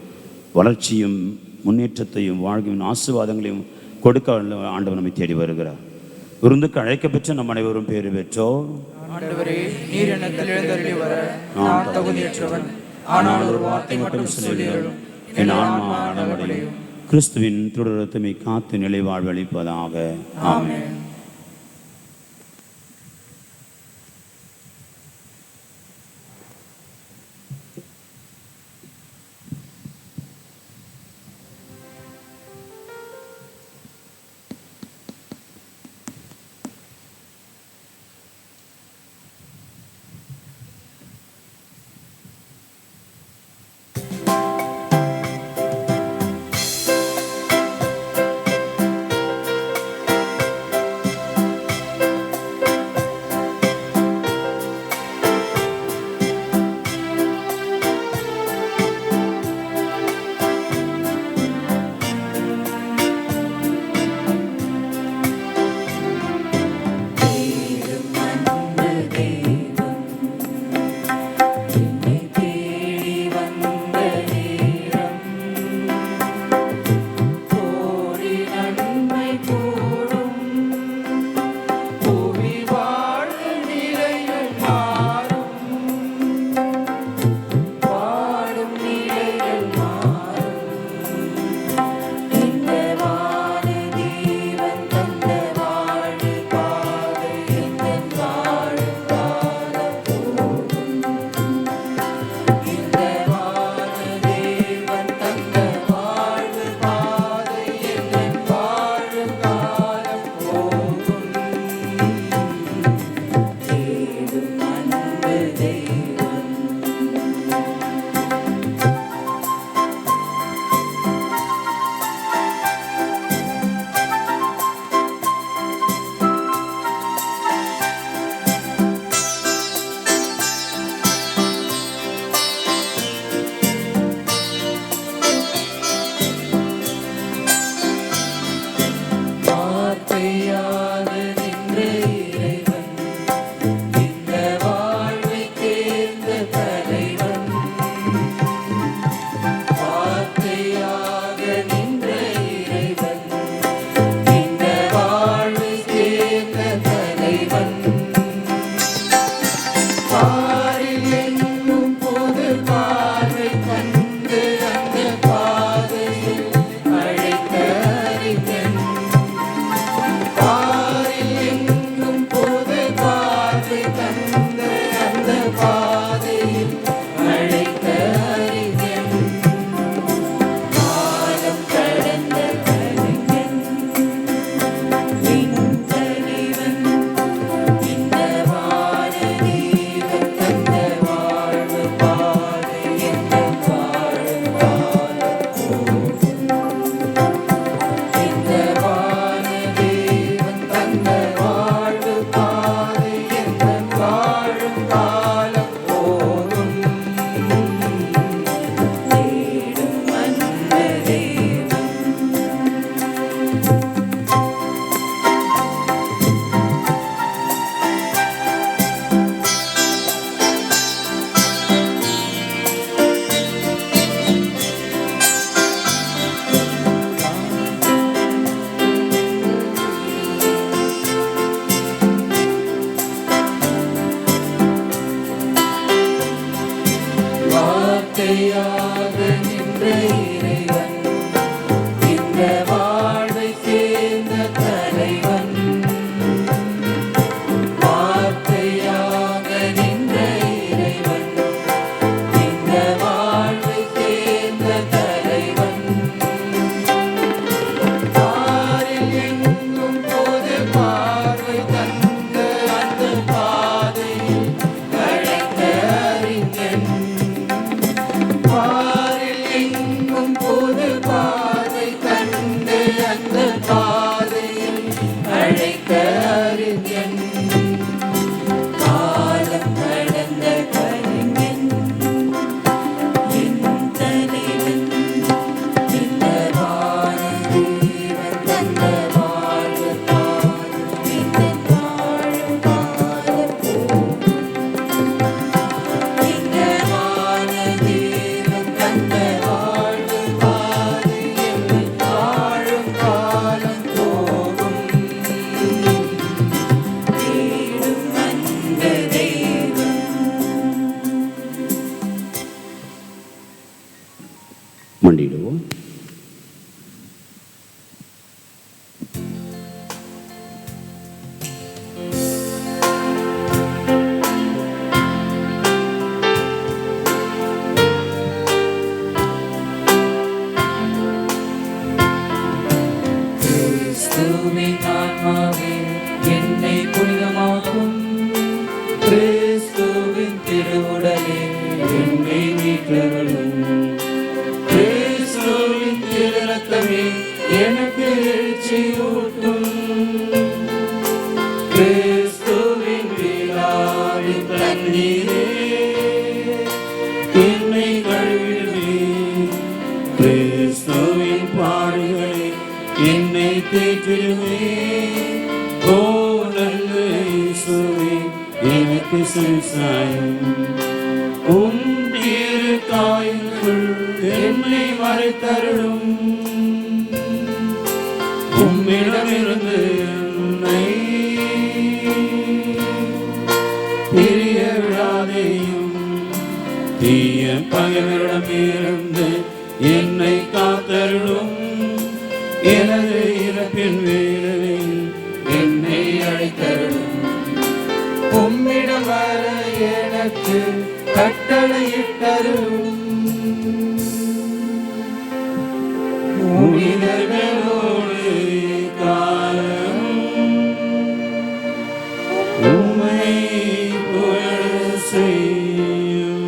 வளர்ச்சியும் முன்னேற்றத்தையும் வாழ்வின் ஆசீர்வாதங்களையும் கொடுக்க ஆண்டவர் நம்மை தேடி வருகிறார். விருந்துக்கு அழைக்கப்பெற்ற நம் அனைவரும் பேறு பெற்றோர். ஆண்டவரே, நீர் என்னிடத்தில் எழுந்தருளி வர நான் தகுதியற்றவன். ஆனால் ஒரு வார்த்தை மட்டும் சொல்லியருளும், என் ஆன்மா நலமடையும். கிறிஸ்துவின் திருரத்தமை காத்து நிலை வாழ்வளிப்பதாக. ஆமென். மண்டிடுவோம். கிறிஸ்துவின் ஆன்மாவே என்னை புனிதமாக்கும், கிறிஸ்துவின் திருவுடலே என்னை மீட்டருளும், கிறிஸ்துவின் திருரத்தமே எனக்கு எழுச்சியூட்டும், கிறிஸ்துவின் விழாவின் தண்ணீரே என்னை கழுவிடுமே, கிறிஸ்துவின் பாடுகளை என்னை தேற்றிடுமே. ஓ நல்ல இயேசுவே, எனக்கு செவிசாயும். உம் திரு காயங்களுள் என்னை மறைத்தருளும். உம்மிடமிருந்து என்னை பிரிய விடாதேயும். தீய பகைவரிடமிருந்து என்னை காத்தருளும். எனது இறப்பின் வேளையில் என்னை அழைத்தருளும். உம்மிடம் வர எனக்கு கட்டளையிட்டருளும். புனிதர்களோடு காலம் உம்மை புகழ செய்யும்.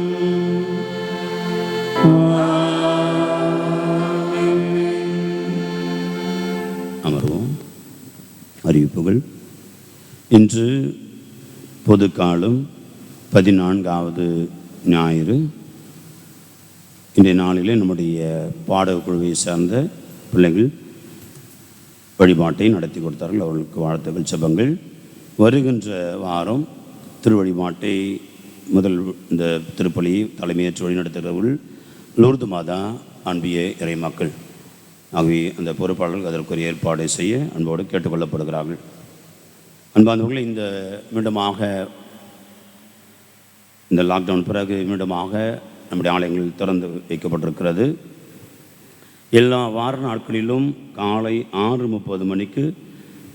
அமர்வோம். அறிவிப்புகள். இன்று பொதுக்காலம் 14வது ஞாயிறு. இன்றைய நாளிலே நம்முடைய பாடக்குழுவை சார்ந்த பிள்ளைகள் வழிபாட்டை நடத்தி கொடுத்தார்கள். அவர்களுக்கு வாழ்த்துக்கள், செபங்கள். வருகின்ற வாரம் திருவழிபாட்டை முதல் இந்த திருப்பலியை தலைமையேற்று வழிநடத்துகிறவர்கள் லூர்து மாதா அன்பிய இறை மக்கள். ஆகவே அந்த பொறுப்பாளர்கள் அதற்குரிய ஏற்பாடை செய்ய அன்போடு கேட்டுக்கொள்ளப்படுகிறார்கள். அன்பானவர்கள், இந்த மீண்டுமாக இந்த லாக்டவுன் பிறகு மீண்டுமாக நம்முடைய ஆலயங்கள் திறந்து வைக்கப்பட்டிருக்கிறது. எல்லா வார நாட்களிலும் காலை 6:30 மணிக்கு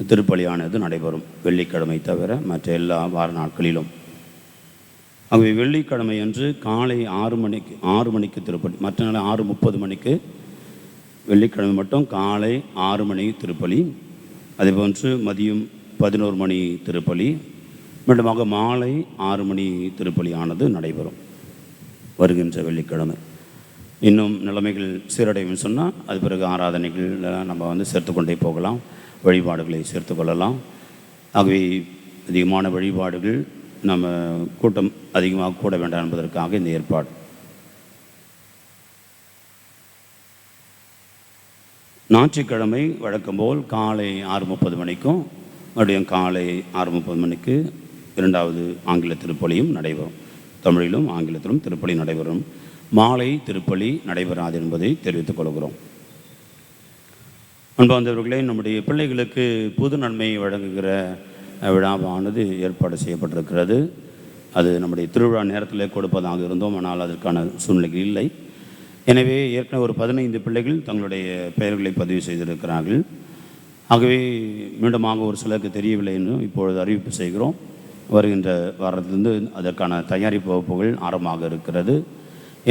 திருப்பலியானது நடைபெறும், வெள்ளிக்கிழமை தவிர மற்ற எல்லா வார நாட்களிலும். ஆகவே வெள்ளிக்கிழமை அன்று காலை 6 மணிக்கு திருப்பலி, மற்ற நாள் 6:30 மணிக்கு. வெள்ளிக்கிழமை மட்டும் காலை 6 மணி திருப்பலி. அதேபோன்று மதியம் 11 மணி திருப்பலி. மீண்டுமாக மாலை 6 மணி திருப்பலியானது நடைபெறும் வருகின்ற வெள்ளிக்கிழமை. இன்னும் நிலைமைகள் சீரடையும் சொன்னால் அது பிறகு ஆராதனைகள் நம்ம சேர்த்துக்கொண்டே போகலாம், வழிபாடுகளை சேர்த்து கொள்ளலாம். ஆகவே அதிகமான வழிபாடுகள் நம்ம கூட்டம் அதிகமாக கூட வேண்டாம் என்பதற்காக இந்த ஏற்பாடு. ஞாயிற்றுக்கிழமை வழக்கம்போல் காலை 6:30 மணிக்கும் மறுபடியும் காலை 6:30 மணிக்கு இரண்டாவது ஆங்கில திருப்பலியும் நடைபெறும். தமிழிலும் ஆங்கிலத்திலும் திருப்பலி நடைபெறும். மாலை திருப்பலி நடைபெறாது என்பதை தெரிவித்துக் கொள்கிறோம். அன்பார்ந்தவர்களே, நம்முடைய பிள்ளைகளுக்கு புது நன்மை வழங்குகிற விழாவானது ஏற்பாடு செய்யப்பட்டிருக்கிறது. அது நம்முடைய திருவிழா நேரத்தில் கொடுப்பதாக இருந்தோம், ஆனால் அதற்கான சூழ்நிலைகள் இல்லை. எனவே ஏற்கனவே ஒரு 15 பிள்ளைகள் தங்களுடைய பெயர்களை பதிவு செய்திருக்கிறார்கள். ஆகவே மீண்டுமாக ஒரு சிலருக்கு தெரியவில்லை என்று இப்பொழுது அறிவிப்பு செய்கிறோம். வருகின்ற வாரத்திலிருந்து அதற்கான தயாரிப்பு வகுப்புகள் ஆரம்பமாக இருக்கிறது.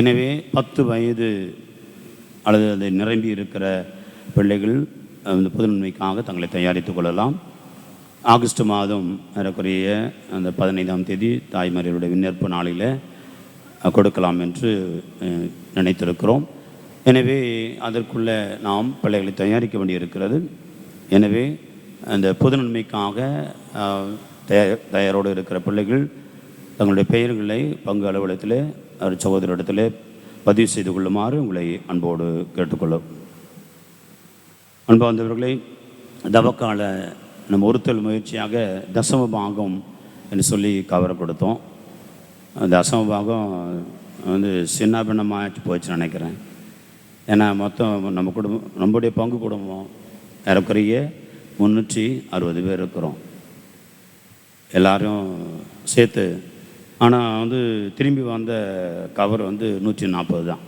எனவே 10 வயது அல்லது அதை நிரம்பி இருக்கிற பிள்ளைகள் அந்த புதுநன்மைக்காக தங்களை தயாரித்து கொள்ளலாம். ஆகஸ்ட் மாதம் ஏறக்குறைய அந்த 15ஆம் தேதி தாய்மார்களுடைய விண்ணேற்பு நாளில் கொடுக்கலாம் என்று நினைத்திருக்கிறோம். எனவே அதற்குள்ளே நாம் பிள்ளைகளை தயாரிக்க வேண்டியிருக்கிறது. எனவே அந்த புதுநன்மைக்காக தயாரோடு இருக்கிற பிள்ளைகள் தங்களுடைய பெயர்களை பங்கு அலுவலகத்தில் அவர் சகோதரிடத்தில் பதிவு செய்து கொள்ளுமாறு உங்களை அன்போடு கேட்டுக்கொள்ள. அன்பார்ந்தவர்களை, தவக்கால நம்ம ஒருத்தல் முயற்சியாக தசம பாகம் என்று சொல்லி கவரை கொடுத்தோம். தசம பாகம் சின்ன பின்னமாக போச்சுன்னு நினைக்கிறேன். ஏன்னா மொத்தம் நம்முடைய பங்கு குடும்பம் ஏறக்குறைய 360 பேர் இருக்கிறோம் எல்லாரும் சேர்த்து. ஆனால் திரும்பி வந்த கவர் 140 தான்.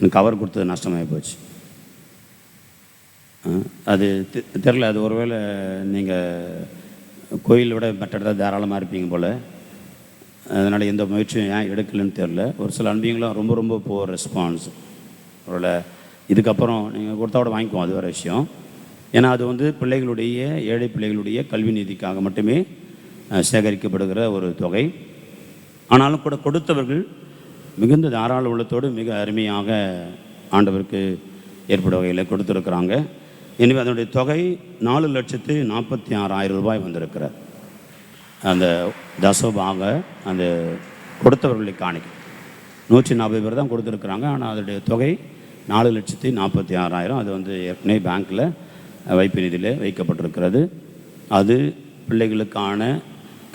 எனக்கு கவர் கொடுத்தது நஷ்டமாகி போச்சு. அது தெரில, அது ஒருவேளை நீங்கள் கோயிலை விட மற்ற இடத்துல தாராளமாக இருப்பீங்க போல், அதனால் எந்த முயற்சியும் ஏன் எடுக்கலன்னு தெரில. ஒரு சில அன்பியங்களும் ரொம்ப ரொம்ப போர் ரெஸ்பான்ஸ். ஒருவேளை இதுக்கப்புறம் நீங்கள் கொடுத்தாவோட வாங்கிக்குவோம், அது வேறு விஷயம். ஏன்னா அது வந்து பிள்ளைகளுடைய, ஏழை பிள்ளைகளுடைய கல்வி நிதிக்காக மட்டுமே சேகரிக்கப்படுகிற ஒரு தொகை. ஆனாலும் கூட கொடுத்தவர்கள் மிகுந்த தாராள உள்ளத்தோடு மிக அருமையாக ஆண்டவருக்கு ஏற்பட வகையில் கொடுத்துருக்குறாங்க. எனவே அதனுடைய தொகை 4,46,000 ரூபாய் வந்திருக்கிறார். அந்த தசோபாக அந்த கொடுத்தவர்களை காணிக்க 140 பேர் தான் கொடுத்துருக்குறாங்க. ஆனால் அதனுடைய தொகை 4,46,000. அது வந்து ஏற்கனவே பேங்க்கில் வைப்பு நிதியில் வைக்கப்பட்டிருக்கிறது. அது பிள்ளைகளுக்கான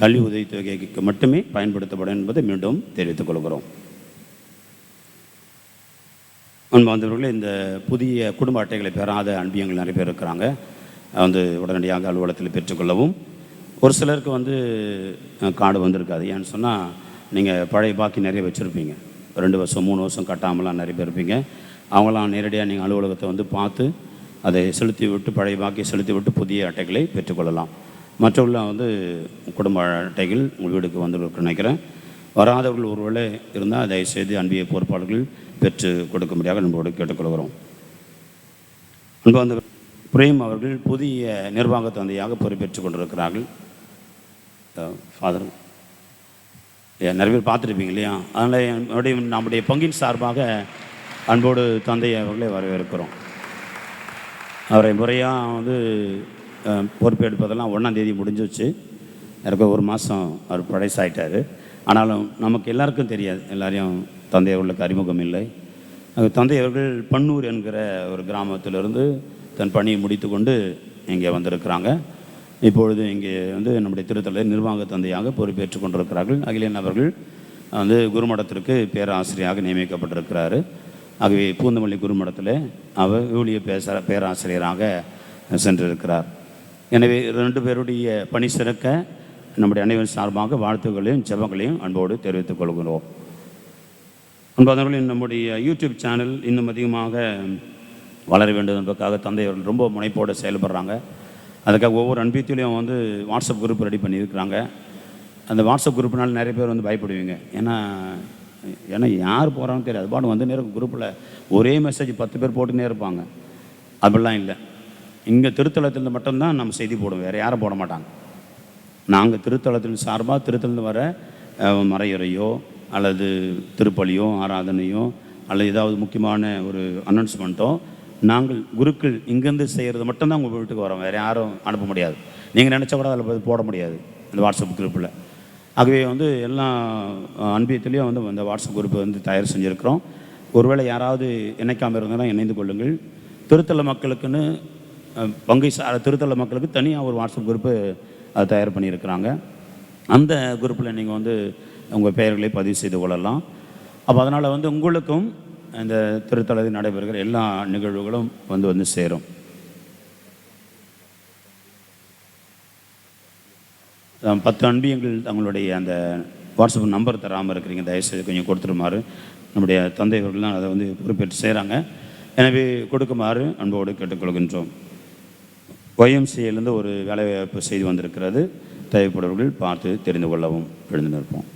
கல்வி உதவித்தொகைக்கு மட்டுமே பயன்படுத்தப்படும் என்பதை மீண்டும் தெரிவித்துக் கொள்கிறோம். அன்பு வந்தவர்களே, இந்த புதிய குடும்ப அட்டைகளை பெறாத அன்பியங்கள் நிறைய பேர் இருக்கிறாங்க. வந்து உடனடியாக அலுவலகத்தில் பெற்றுக்கொள்ளவும். ஒரு சிலருக்கு வந்து கார்டு வந்திருக்காது. ஏன்னு சொன்னால் நீங்கள் பழைய பாக்கி நிறைய வச்சுருப்பீங்க, 2 வருஷம் 3 வருஷம் கட்டாமலாம் நிறைய பேர் இருப்பீங்க. அவங்களாம் நேரடியாக நீங்கள் அலுவலகத்தை வந்து பார்த்து அதை செலுத்தி விட்டு, பழைய பாக்கியை செலுத்தி விட்டு புதிய அட்டைகளை பெற்றுக்கொள்ளலாம். மற்றவர்களாம் வந்து குடும்ப அட்டைகள் உங்கள் வீடுக்கு வந்து நினைக்கிறேன். வராதவர்கள் ஒருவேளை இருந்தால் தயவுசெய்து அன்பிய பொறுப்பாளர்கள் பெற்று கொடுக்கும்படியாக நம்மளோடு கேட்டுக்கொள்கிறோம். அன்பு வந்து பிரேம் அவர்கள் புதிய நிர்வாக தந்தையாக பொறுப்பேற்றுக் கொண்டிருக்கிறார்கள். ஃபாதர் நிறைய பேர் பார்த்துருப்பீங்க இல்லையா? அதனால் நம்முடைய பங்கின் சார்பாக அன்போடு தந்தை அவர்களை வரவேற்கிறோம். அவரை முறையாக வந்து பொறுப்பேற்பதெல்லாம் 1ஆம் தேதி முடிஞ்சிச்சு. எனக்கு 1 மாதம் அவர் படைசாயிட்டார். ஆனாலும் நமக்கு எல்லாருக்கும் தெரியாது, எல்லாரையும் தந்தை அவர்களுக்கு அறிமுகம் இல்லை. தந்தை அவர்கள் பன்னூர் என்கிற ஒரு கிராமத்திலிருந்து தன் பணியை முடித்து கொண்டு இங்கே வந்திருக்கிறாங்க. இப்பொழுது இங்கே வந்து நம்முடைய திருத்தலை நிர்வாக தந்தையாக பொறுப்பேற்றுக் கொண்டிருக்கிறார்கள். அகிலேன் அவர்கள் வந்து குருமடத்திற்கு பேராசிரியராக நியமிக்கப்பட்டிருக்கிறாரு. ஆகவே பூந்தமல்லி குருமடத்தில் அவர் ஊழிய பேராசிரியராக சென்றிருக்கிறார். எனவே 2 பேருடைய பணி சிறக்க நம்முடைய அனைவரும் சார்பாக வாழ்த்துக்களையும் ஜெபங்களையும் அன்போடு தெரிவித்துக் கொள்கிறோம். அன்பவர்களின் நம்முடைய யூடியூப் சேனல் இன்னும் அதிகமாக வளர வேண்டும் என்பதற்காக தந்தை அவர்கள் ரொம்ப முனைப்போடு செயல்படுறாங்க. அதுக்காக ஒவ்வொரு அன்பியத்திலையும் வந்து வாட்ஸ்அப் குரூப் ரெடி பண்ணியிருக்கிறாங்க. அந்த வாட்ஸ்அப் குரூப்னால நிறைய பேர் வந்து பயப்படுவீங்க. ஏன்னா யார் போகிறான்னு தெரியாது. பாட்டு வந்து நேரம் குரூப்பில் ஒரே மெசேஜ் 10 பேர் போட்டுன்னே இருப்பாங்க. அப்படிலாம் இல்லை. இங்கே திருத்தலத்தில் மட்டும்தான் நம்ம செய்தி போடுவோம், வேறு யாரும் போட மாட்டாங்க. நாங்கள் திருத்தலத்தின் சார்பாக திருத்தலேருந்து வர மறையுறையோ அல்லது திருப்பலியோ ஆராதனையோ அல்லது ஏதாவது முக்கியமான ஒரு அனௌன்ஸ்மெண்ட்டோ நாங்கள் குருக்கள் இங்கேருந்து செய்கிறது மட்டும்தான் உங்கள் வீட்டுக்கு வரோம், வேறு யாரும் அனுப்ப முடியாது. நீங்கள் நினச்சா கூட அதில் போட முடியாது இந்த வாட்ஸ்அப் குரூப்பில். ஆகவே வந்து எல்லா அன்பியத்துலேயும் வந்து அந்த வாட்ஸ்அப் குரூப்பை வந்து தயார் செஞ்சுருக்கிறோம். ஒருவேளை யாராவது இணைக்காமல் இருந்தாலும் இணைந்து கொள்ளுங்கள். திருத்தல மக்களுக்குன்னு திருத்தல மக்களுக்கு தனியாக ஒரு வாட்ஸ்அப் குரூப்பு அதை தயார் பண்ணியிருக்கிறாங்க. அந்த குரூப்பில் நீங்கள் வந்து உங்கள் பெயர்களை பதிவு செய்து கொள்ளலாம். அப்போ அதனால் வந்து உங்களுக்கும் இந்த திருத்தலத்தில் நடைபெறுகிற எல்லா நிகழ்வுகளும் வந்து சேரும். 10 அன்பியங்கள் தங்களுடைய அந்த வாட்ஸ்அப் நம்பர் தராமல் இருக்கிறீங்க, தயவுசெய்து கொஞ்சம் கொடுத்துருமாறு நம்முடைய தந்தைவர்கள்லாம் அதை வந்து பொறுப்பேற்று செய்கிறாங்க. எனவே கொடுக்குமாறு அன்போடு கேட்டுக்கொள்கின்றோம். YMCAலேருந்து ஒரு வேலைவாய்ப்பு செய்து வந்திருக்கிறது. தேவைப்படுவர்கள் பார்த்து தெரிந்து கொள்ளவும் எழுந்து நிற்போம்.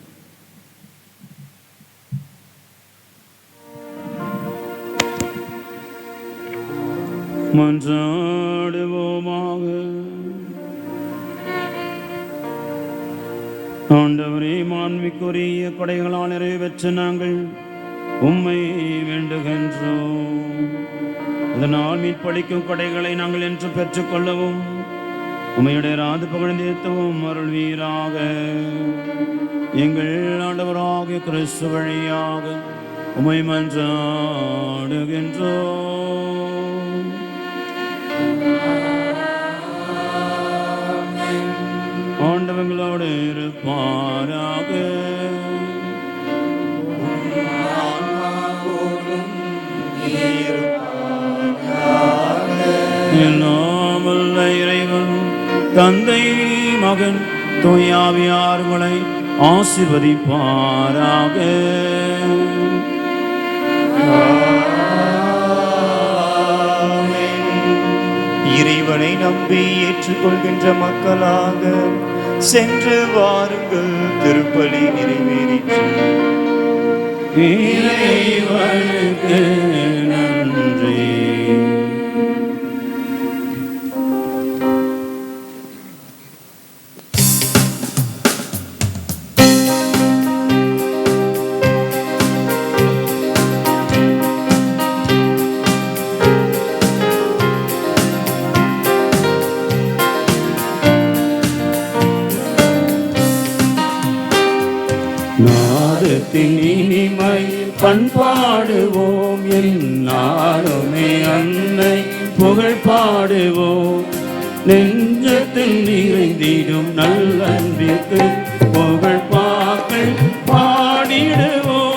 மன்றாடுவோமாக. ஆண்டவரே, மாண்புக்குரிய கொடைகளால் நிறைவேற்ற நாங்கள் உம்மை வேண்டுகின்றோம். அதனால் மீட்பளிக்கும் கொடைகளை நாங்கள் என்று பெற்றுக்கொள்ளவும் உம்மையுடைய ராது புகழ்ந்தேத்தவும் அருள்வீராக. எங்கள் ஆண்டவராகிய கிறிஸ்து வழியாக உம்மை மன்றாடுகின்றோம். ஆண்டவங்களோடு இருப்பாராக. எல்லாம் வல்ல இறைவன் தந்தை மகன் தூயாவியார்களை ஆசீர்வதிப்பாராக. இறைவனை நம்பி ஏற்றுக்கொள்கின்ற மக்களாக சென்று வாருங்கள், திருப்பலி நிறைவேறிற்று. இறைவனுக்கு நன்றி. நாதத்தின் இனிமை பண்பாடுவோம், என்னாலுமே அன்னை புகழ் பாடுவோம். நெஞ்சத்தில் நிறைந்திடும் நல்லன்பிற்கு புகழ் பாக்கள் பாடிடுவோம்.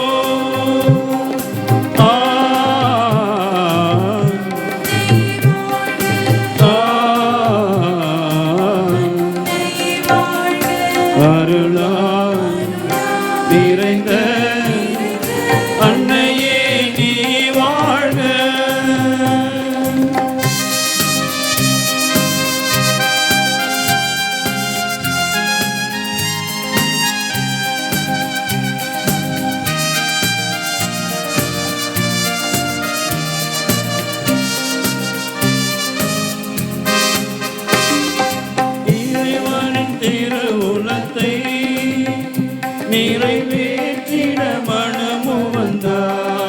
அருளாய் நிறைந்த அன்னையே நீ வாழ்க. இறைவனின் திருவுளத்தை நிறைவேற்றிட மனமு வந்தார்.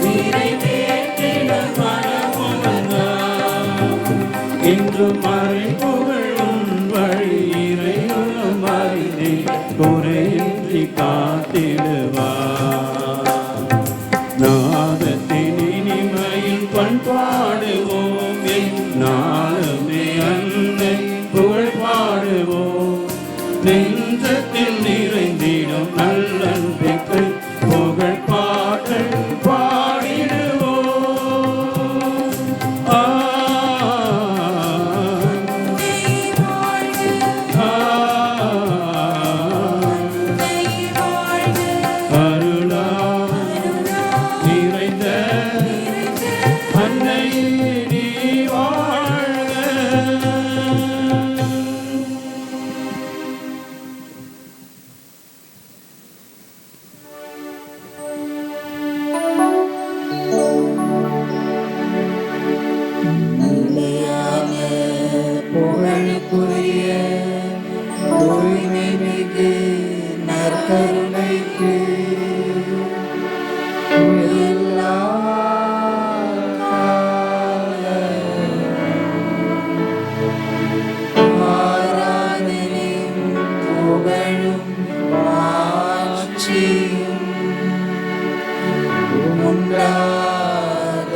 நிறைவேற்றிட மனமு வந்தார். இன்று மறை புகழும் வழி இறையுள்ளம் அறிந்தே குறையின்றி காத்திடுவார். நாதத்தின் இனிமையில் பண்பாடுவோம், நாளுமே அன்னை புகழ் பாடுவோம். நெஞ்சத்தில் நிறைந்திடும் நல்லன்பிற்கு புகழ் பாடல் பாடிடுவோம். அருளாய் நிறைந்த அன்னை நீ வாழ்க. புகழுக்குரிய தூய்மை மிகு நற்கருணைக்கு எல்லா ஆராதனையும் புகழும் ஆட்சியும் உண்டாக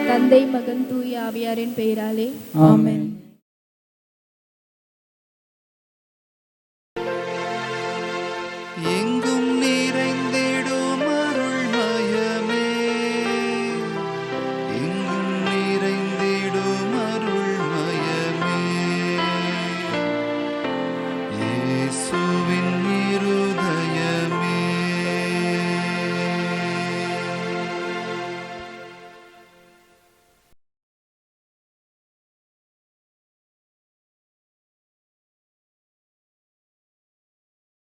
தந்தை மகன் தூய ஆவியாரின் பெயராலே ஆமென். எங்கள்